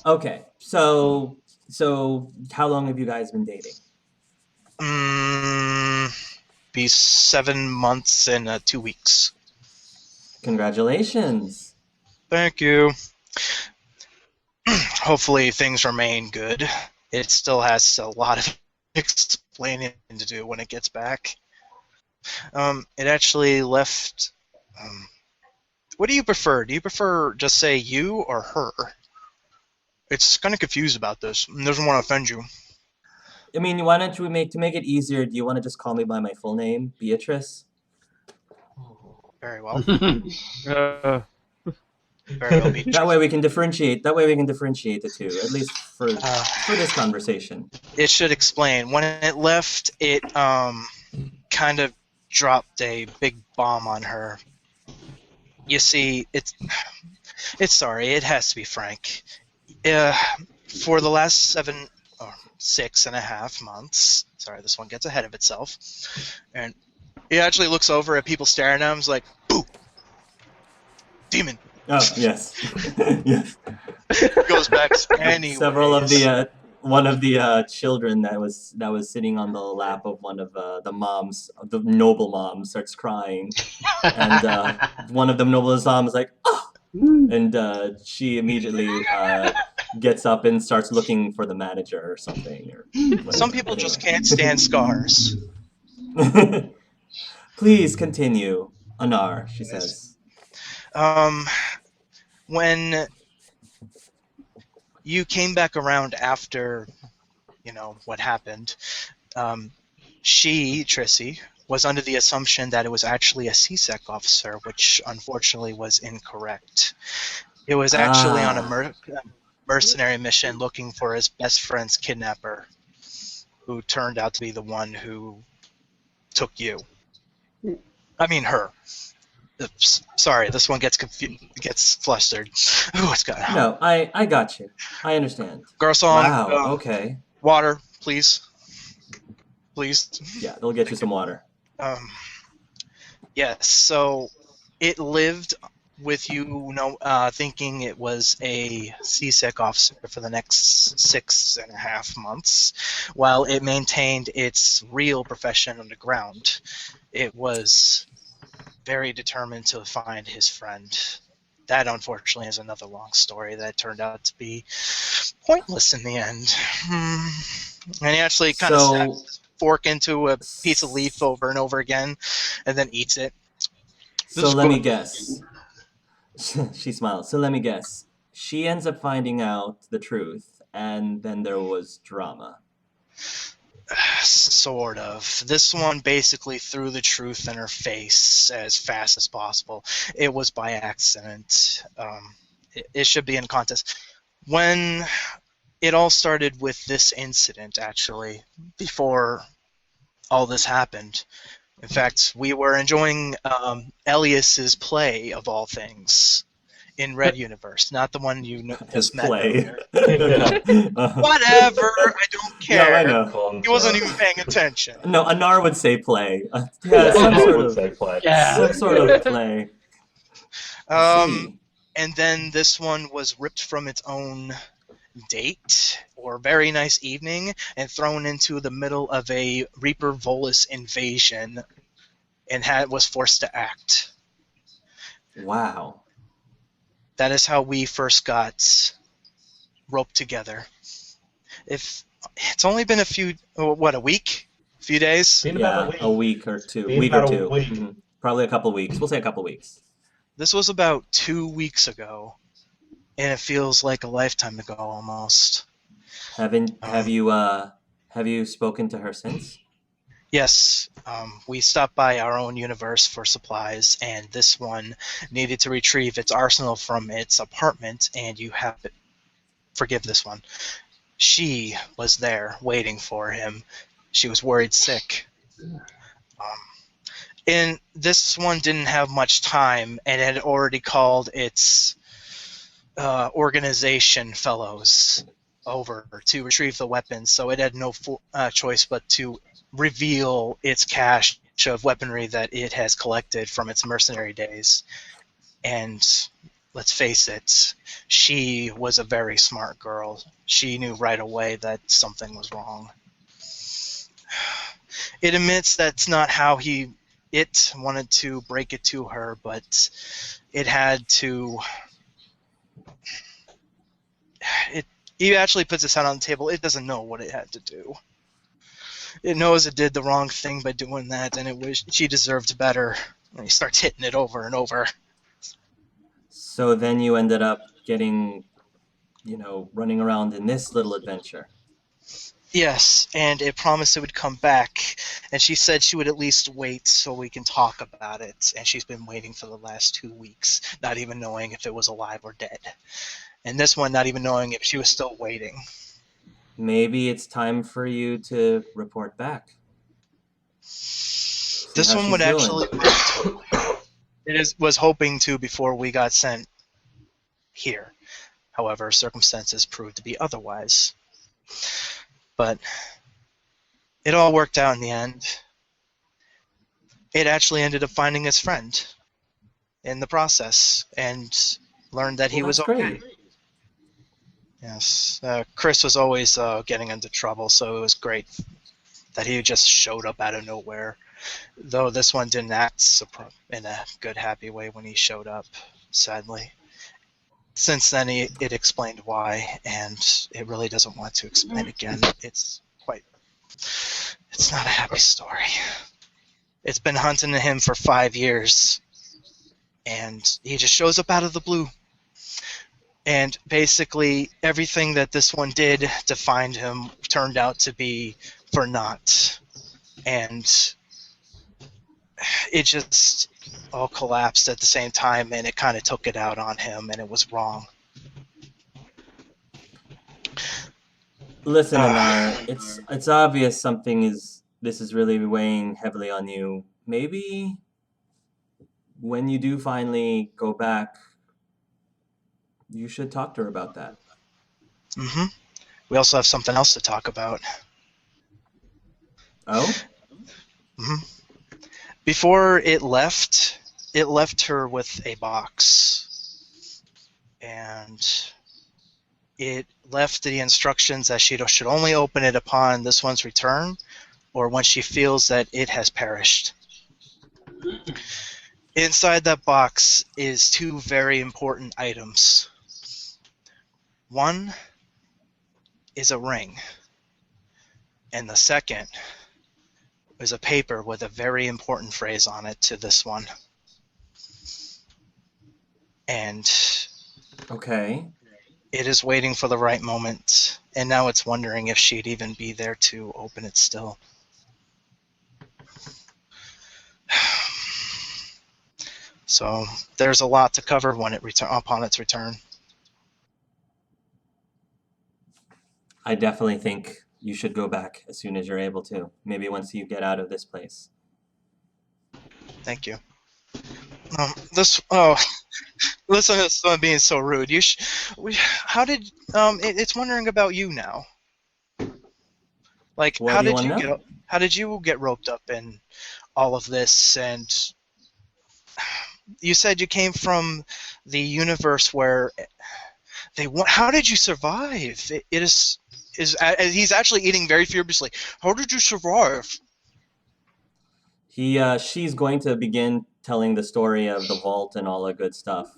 Okay, so how long have you guys been dating? Be 7 months and 2 weeks. Congratulations. Thank you. Hopefully things remain good. It still has a lot of explaining to do when it gets back. It actually left... what do you prefer? Do you prefer just say you or her? It's kind of confused about this. It doesn't want to offend you. I mean, why don't you to make it easier, do you want to just call me by my full name, Beatrice? Very well. Uh, Very well, Beatrice. That way we can differentiate the two, at least for this conversation. It should explain. When it left, it kind of dropped a big bomb on her. You see, it has to be frank. For the last 6.5 months, sorry, this one gets ahead of itself, and he actually looks over at people staring at him, is like, boo! Demon! Oh, yes. Yes. Goes back anyways. Several of one of the children that was sitting on the lap of one of the moms, the noble mom, starts crying, and one of the noble moms is like, oh! And she immediately gets up and starts looking for the manager or something. Some people just can't stand scars. Please continue, Anar, she says. When you came back around after, what happened, she, Tricey, was under the assumption that it was actually a CSEC officer, which unfortunately was incorrect. It was actually on a mercenary mission looking for his best friend's kidnapper, who turned out to be the one who took you. I mean her. Oops, sorry, this one gets flustered. Ooh, it's got... No, I got you. I understand. Garçon, Wow, okay. Water, please. Please. Yeah, they'll get you some water. Yes, so it lived with you, thinking it was a CSEC officer for the next 6.5 months, while it maintained its real profession underground. It was very determined to find his friend. That, unfortunately, is another long story that turned out to be pointless in the end. And he actually kind of stabs his fork into a piece of leaf over and over again, and then eats it. So let me guess. She smiles. So let me guess. She ends up finding out the truth, and then there was drama. Sort of. This one basically threw the truth in her face as fast as possible. It was by accident. It should be in context. When it all started with this incident, actually, before all this happened. In fact, we were enjoying Elias's play, of all things, in Red Universe, not the one you just met earlier. Whatever, I don't care. No, I know. He wasn't even paying attention. No, Anar would say play. Yeah, some sort of Yeah. some sort of play. Um, And then this one was ripped from its own date or very nice evening and thrown into the middle of a Reaper Volus invasion and was forced to act. Wow. That is how we first got roped together. If it's only been a week? A few days? Been Yeah, about a week or two. Been Week or about a two. week. Mhm. Probably a couple weeks. We'll say a couple weeks. This was about 2 weeks ago, and it feels like a lifetime ago almost. Have you spoken to her since? Yes, we stopped by our own universe for supplies, and this one needed to retrieve its arsenal from its apartment, and you have to forgive this one. She was there waiting for him. She was worried sick. And this one didn't have much time and had already called its organization fellows over to retrieve the weapons, so it had no choice but to reveal its cache of weaponry that it has collected from its mercenary days. And let's face it, she was a very smart girl. She knew right away that something was wrong. It admits that's not how it wanted to break it to her, but it had to. He actually puts his head on the table. It doesn't know what it had to do. It knows it did the wrong thing by doing that, and it wished she deserved better. And he starts hitting it over and over. So then you ended up getting, running around in this little adventure. Yes, and it promised it would come back, and she said she would at least wait so we can talk about it, and she's been waiting for the last 2 weeks, not even knowing if it was alive or dead. And this one not even knowing if she was still waiting. Maybe it's time for you to report back. This one would actually... was hoping to before we got sent here. However, circumstances proved to be otherwise. But it all worked out in the end. It actually ended up finding his friend in the process and learned that he was okay. Great. Yes, Chris was always getting into trouble, so it was great that he just showed up out of nowhere. Though this one didn't act in a good, happy way when he showed up, sadly. Since then, it explained why, and it really doesn't want to explain again. It's not a happy story. It's been hunting him for 5 years, and he just shows up out of the blue. And basically, everything that this one did to find him turned out to be for naught. And it just all collapsed at the same time, and it kind of took it out on him, and it was wrong. Listen, Anar, it's obvious this is really weighing heavily on you. Maybe when you do finally go back, you should talk to her about that. Mm-hmm. We also have something else to talk about. Oh? Mm-hmm. Before it left her with a box. And it left the instructions that she should only open it upon this one's return or when she feels that it has perished. Inside that box is 2 very important items. One is a ring, and the second is a paper with a very important phrase on it to this one. And Okay. it is waiting for the right moment, and now it's wondering if she'd even be there to open it still. So there's a lot to cover when upon its return. I definitely think you should go back as soon as you're able to. Maybe once you get out of this place. Thank you. Listen to someone being so rude. How did it's wondering about you now. Like, What do you wanna know? how did you get roped up in all of this, and You said you came from the universe where they want. How did you survive? It is. He's actually eating very furiously. How did you survive? She's going to begin telling the story of the vault and all the good stuff.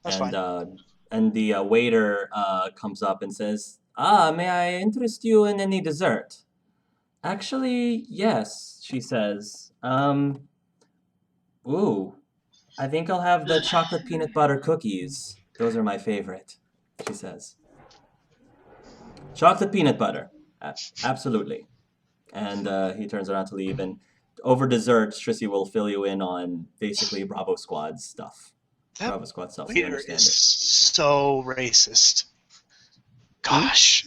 That's and fine. and the waiter comes up and says, may I interest you in any dessert? Actually, yes, she says. Ooh, I think I'll have the chocolate peanut butter cookies. Those are my favorite, she says. Chocolate peanut butter. Absolutely. And he turns around to leave, and over dessert, Trissy will fill you in on basically Bravo Squad stuff. That Bravo Squad stuff, so you waiter understand is it. so racist. Gosh.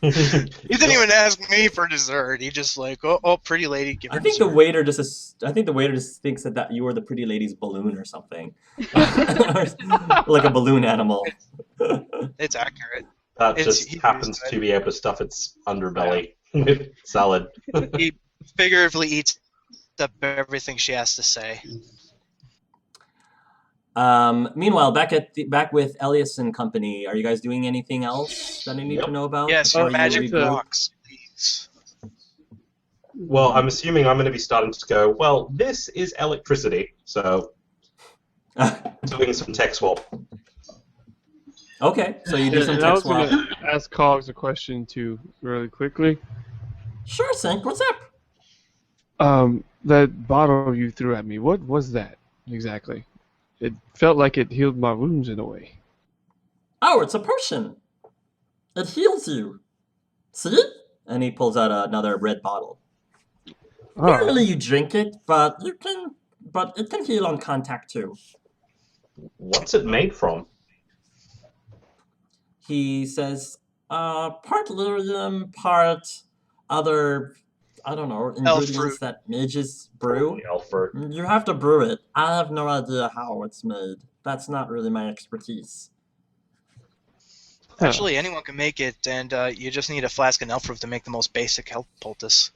He didn't even ask me for dessert. He just like, oh, pretty lady, give her I think dessert. the waiter just thinks that you were the pretty lady's balloon or something, like a balloon animal. It's accurate. That It's- just he happens used to be able to stuff its underbelly with salad. He figuratively eats up everything she has to say. Meanwhile, back with Elias and company, are you guys doing anything else that I need to know about? Yes, before you magic regroup? rocks, please. Well, I'm assuming I'm going to be starting to go, well, this is electricity, so doing some tech swap. Okay, so you do some And I tech was swap. gonna ask Cogs a question too, really quickly. Sure, Sync, what's up? That bottle you threw at me, what was that exactly? It felt like it healed my wounds in a way. Oh, it's a potion. It heals you. See? And he pulls out another red bottle. Oh, Normally you drink it, but it can heal on contact too. What's it made from? He says, part lyrium, part other, I don't know, ingredients fruit. that mages brew. Probably elf fruit. You have to brew it. I have no idea how it's made. That's not really my expertise. huh. Actually, anyone can make it, and you just need a flask and elf fruit to make the most basic health poultice.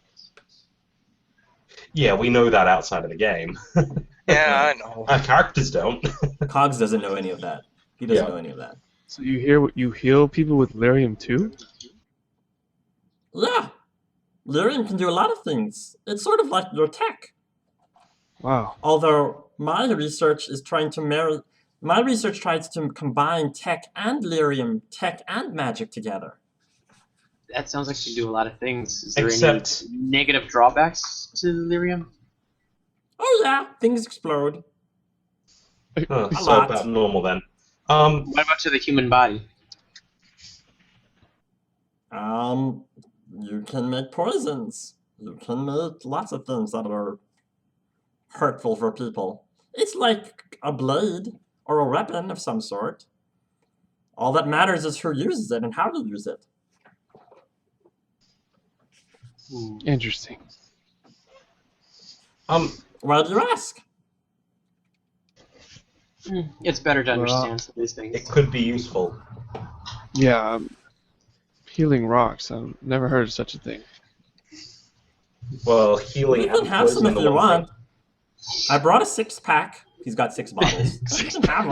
Yeah, we know that outside of the game. Yeah, I know. Our characters don't. Cogs doesn't know any of that. He doesn't know any of that. So you heal people with lyrium too? Yeah. Lyrium can do a lot of things. It's sort of like your tech. Wow. Although my research tries to combine tech and lyrium, tech and magic together. That sounds like you can do a lot of things. Is there Except- any negative drawbacks to lyrium? Oh yeah, things explode. Huh, A so lot. about normal then. What about to the human body? You can make poisons. You can make lots of things that are hurtful for people. It's like a blade or a weapon of some sort. All that matters is who uses it and how to use it. Interesting. Why do you ask? It's better to Well, understand some of these things. It could be useful. Yeah, healing rocks. I've never heard of such a thing. Well, healing You can and have some poison if are you the one want. I brought a 6-pack. He's got 6 bottles. You can have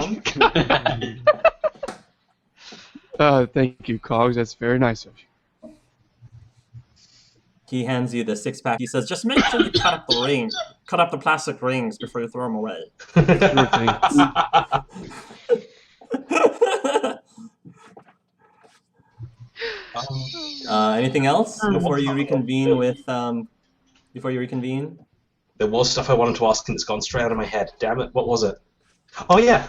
them. Thank you, Cogs. That's very nice of you. He hands you the 6-pack. He says, just make sure you cut up the ring. Cut up the plastic rings before you throw them away. Sure thing. Anything else before you reconvene with There was stuff I wanted to ask and it's gone straight out of my head. Damn it, what was it? Oh yeah,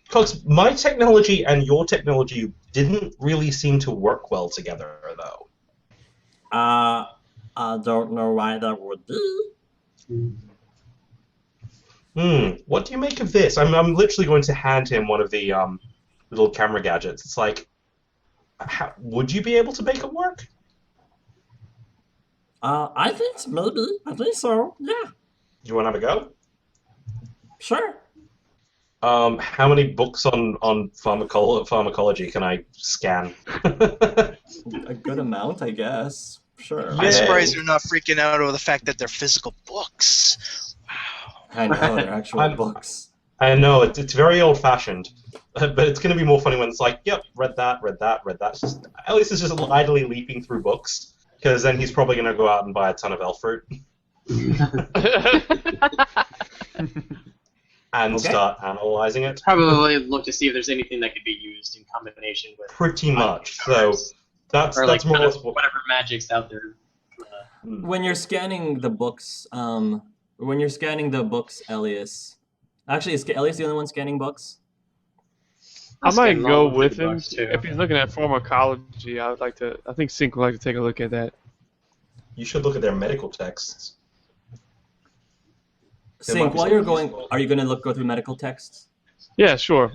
Cogs, my technology and your technology didn't really seem to work well together, though. I don't know why that would be. What do you make of this? I'm literally going to hand him one of the little camera gadgets. It's like, would you be able to make it work? I think maybe. I think so. Yeah. Do you want to have a go? Sure. How many books on pharmacology can I scan? A good amount, I guess. Sure. I'm surprised you're not freaking out over the fact that they're physical books. Wow. I know, they're actual books. I know, it's very old-fashioned. But it's going to be more funny when it's like, yep, read that. It's just, at least it's just idly leaping through books, because then he's probably going to go out and buy a ton of elf fruit. And start analyzing it. Probably look to see if there's anything that could be used in combination with. Pretty much. So that's or that's like more whatever magic's out there. When you're scanning the books, Elias. Actually, is Elias the only one scanning books? I might scan go all with the him. books, too. If he's looking at pharmacology, I think Sync would like to take a look at that. You should look at their medical texts. Sync, while you're going, are you going to go through medical texts? Yeah, sure.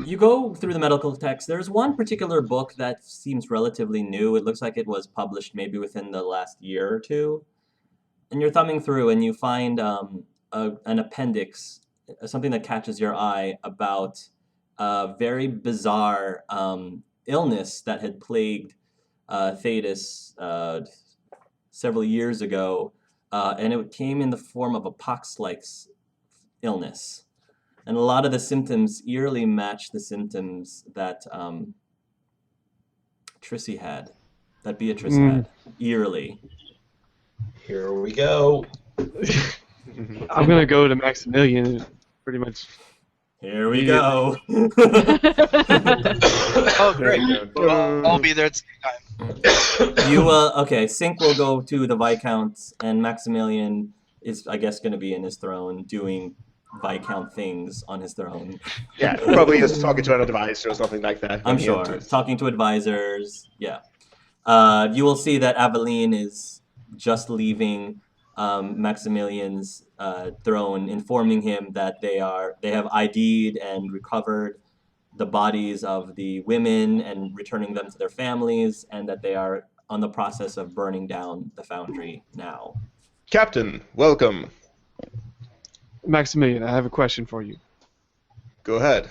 You go through the medical text. There's one particular book that seems relatively new. It looks like it was published maybe within the last year or two. And you're thumbing through and you find an appendix, something that catches your eye about a very bizarre illness that had plagued Thetis several years ago. And it came in the form of a pox-like illness. And a lot of the symptoms eerily match the symptoms that Tricey had, that Beatrice had, eerily. Here we go. I'm going to go to Maximillian, pretty much. Here we go. Oh, great. I'll be there at the same time. You okay, Sync will go to the Viscount, and Maximillian is, I guess, going to be in his throne doing Viscount things on his throne. Yeah, probably just talking to an advisor or something like that. I'm sure. Talking to advisors, yeah. You will see that Aveline is just leaving Maximilian's throne, informing him that they have ID'd and recovered the bodies of the women and returning them to their families, and that they are on the process of burning down the foundry now. Captain, welcome. Maximillian, I have a question for you. Go ahead.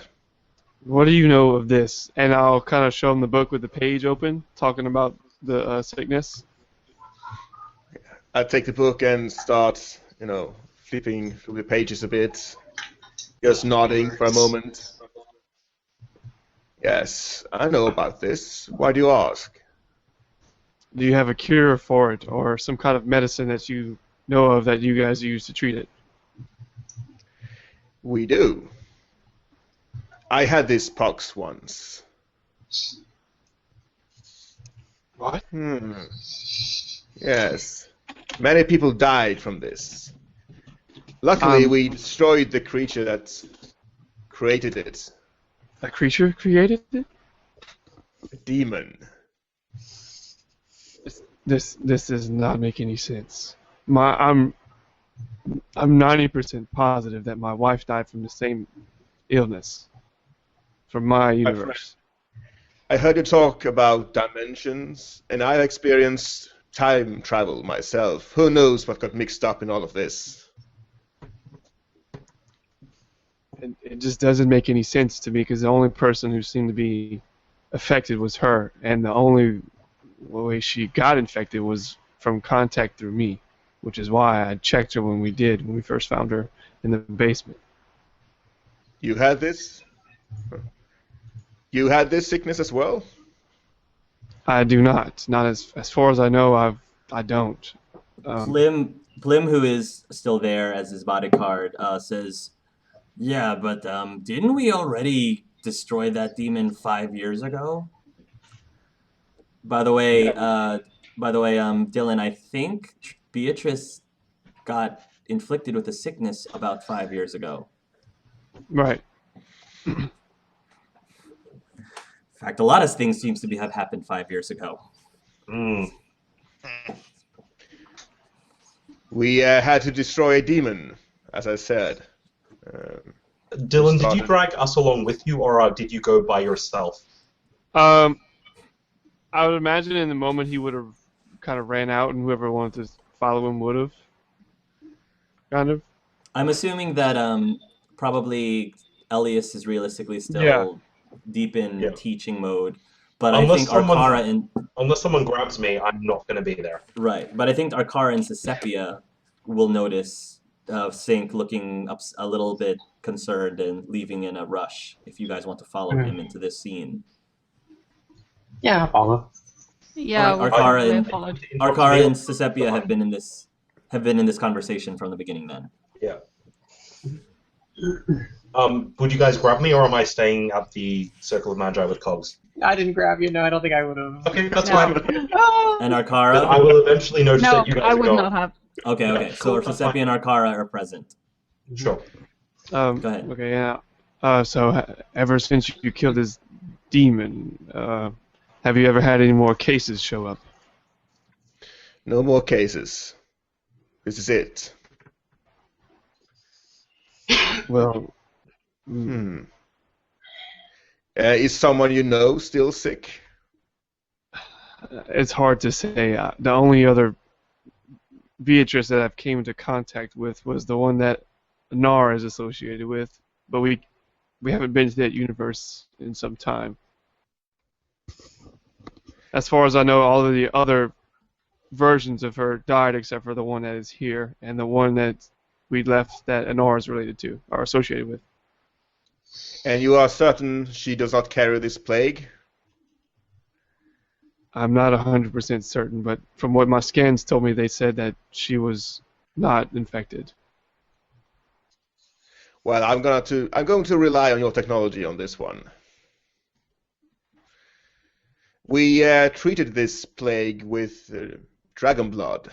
What do you know of this? And I'll kind of show him the book with the page open, talking about the sickness. I take the book and start, flipping through the pages a bit, just nodding for a moment. Yes, I know about this. Why do you ask? Do you have a cure for it, or some kind of medicine that you know of that you guys use to treat it? We do. I had this pox once. What? Yes. Many people died from this. Luckily, we destroyed the creature that created it. A creature created it? A demon. This does not make any sense. I'm 90% positive that my wife died from the same illness from my universe. I heard you talk about dimensions, and I experienced time travel myself. Who knows what got mixed up in all of this? It just doesn't make any sense to me, because the only person who seemed to be affected was her, and the only way she got infected was from contact through me, which is why I checked her when we first found her in the basement. You had this? You had this sickness as well? I do not. Not as far as I know. I don't. Plim, who is still there as his bodyguard, says, "Yeah, but didn't we already destroy that demon 5 years ago?" By the way, Dylan, I think Beatrice got inflicted with a sickness about 5 years ago. Right. In fact, a lot of things seems to have happened 5 years ago. We had to destroy a demon, as I said. Dylan, did you drag us along with you, or did you go by yourself? I would imagine in the moment he would have kind of ran out, and whoever wanted to follow him would have. Kind of. I'm assuming that probably Elias is realistically still deep in teaching mode, but unless I think Arcara and unless someone grabs me, I'm not going to be there. right. But I think Arcara and Sesepia will notice Sink looking up a little bit concerned and leaving in a rush. If you guys want to follow him into this scene. Yeah, I'll follow. Yeah, All right, Arkara and followed. Arkara and Sisepia have been in this conversation from the beginning. Then. Yeah. Would you guys grab me, or am I staying at the Circle of Magi with Cogs? I didn't grab you. No, I don't think I would have. Okay, that's No. fine. Oh! And Then Arkara. I will eventually notice No, that you guys I are would going. not have. Okay. So Cool, that's Sisepia and Arkara are present. Sure. Go ahead. Okay, yeah. So ever since you killed this demon, have you ever had any more cases show up? No more cases. This is it. Well, Is someone you know still sick? it's hard to say. The only other Beatrice that I've came into contact with was the one that Nar is associated with, but we haven't been to that universe in some time. As far as I know, all of the other versions of her died except for the one that is here and the one that we left that Anar is related to, or associated with. And you are certain she does not carry this plague? I'm not 100% certain, but from what my scans told me, they said that she was not infected. Well, I'm going to rely on your technology on this one. We treated this plague with dragon blood.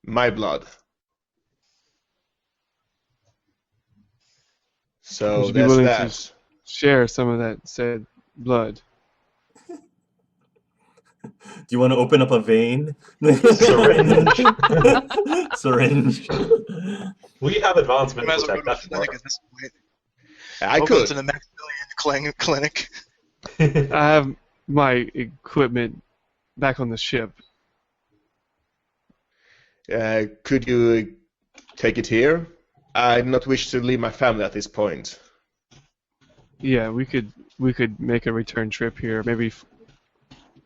My blood. So Would you be there's willing that. to share some of that said blood? Do you want to open up a vein? Syringe. Syringe. We have advanced You might as medical well go tech. to the clinic at this point. I Or go could. to the Maximillian clinic. I have my equipment back on the ship. Could you take it here? I do not wish to leave my family at this point. Yeah, we could make a return trip here. Maybe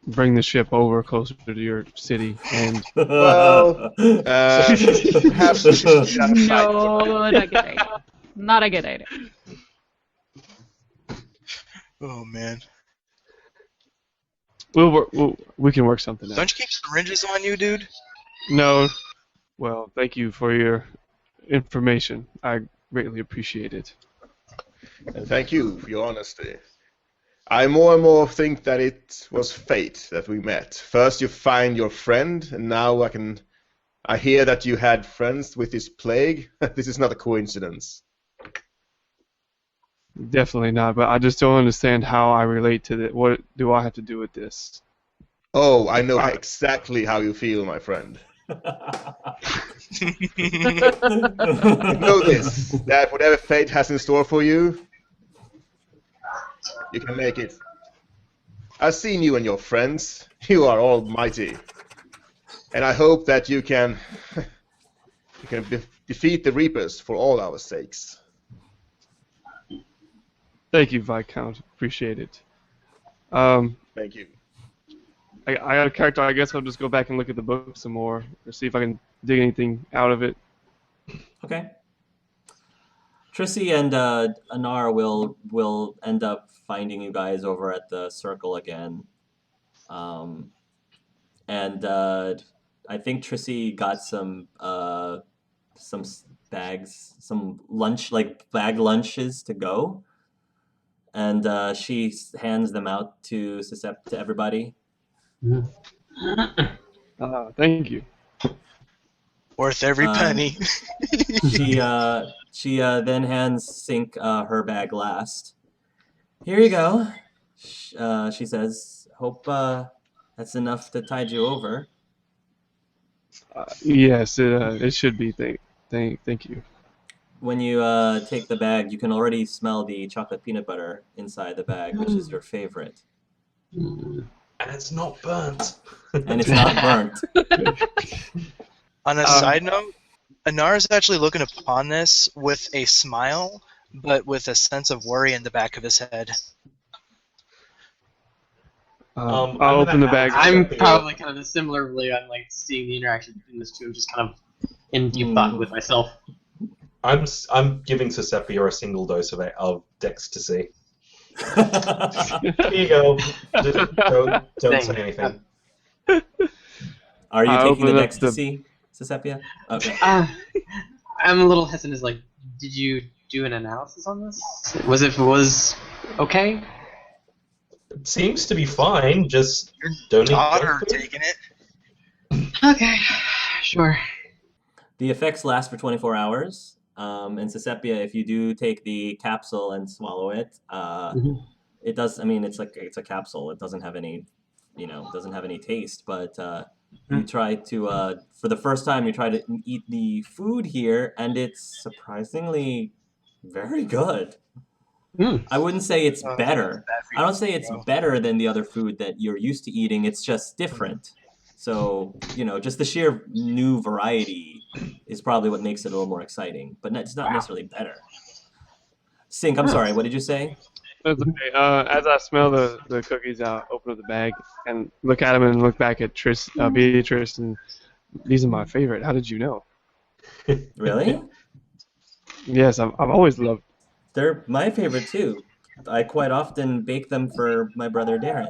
bring the ship over closer to your city and Well, perhaps we should get out of sight. No, not a good idea. Not a good idea. Oh man. we can work something out. Don't you keep syringes on you, dude? No. Well, thank you for your information. I greatly appreciate it. And thank you for your honesty. I more and more think that it was fate that we met. First you find your friend, and now I hear that you had friends with this plague. This is not a coincidence. Definitely not, but I just don't understand how I relate to it. What do I have to do with this? Oh, I know exactly how you feel, my friend. You know this, that whatever fate has in store for you, you can make it. I've seen you and your friends. You are almighty. And I hope that you can defeat the Reapers for all our sakes. Thank you, Viscount. Appreciate it. Thank you. I got a character. I guess I'll just go back and look at the book some more, or see if I can dig anything out of it. Okay. Tricey and Anar will end up finding you guys over at the circle again. And I think Tricey got some bags, some lunch, like bag lunches to go. And she hands them out to everybody. Thank you. Worth every penny. She then hands Sink her bag last. Here you go. She says, hope that's enough to tide you over. Yes, it should be. Thank you. When you take the bag, you can already smell the chocolate peanut butter inside the bag, which is your favorite. And it's not burnt. And it's not burnt. On a side note, Anar is actually looking upon this with a smile, but with a sense of worry in the back of his head. I'll open the bag. I'm probably kind of similarly. I'm like seeing the interaction between those two. I'm just kind of in deep thought with myself. I'm giving Susepia a single dose of Dextasy. Here you go. Just don't Dang. say anything. Are you I taking the open up Dex to see, Susepia? Okay. I'm a little hesitant. Is like, did you do an analysis on this? Was okay? It seems to be fine. Just don't eat Daughter dog food. taking it. Okay, sure. The effects last for 24 hours. And Susepia, if you do take the capsule and swallow it, Mhm. it does. I mean, it's a capsule. It doesn't have any, doesn't have any taste. But you try to, for the first time, you try to eat the food here, and it's surprisingly very good. Mm. I wouldn't say it's better. Bad for I you. don't say it's better than the other food that you're used to eating. It's just different. So, just the sheer new variety is probably what makes it a little more exciting, but it's not necessarily better. Sink, I'm sorry, what did you say? That's okay. As I smell the cookies, I'll open up the bag and look at them and look back at Beatrice, and these are my favorite. How did you know? Really? Yes, I've always loved. They're my favorite too. I quite often bake them for my brother Darren.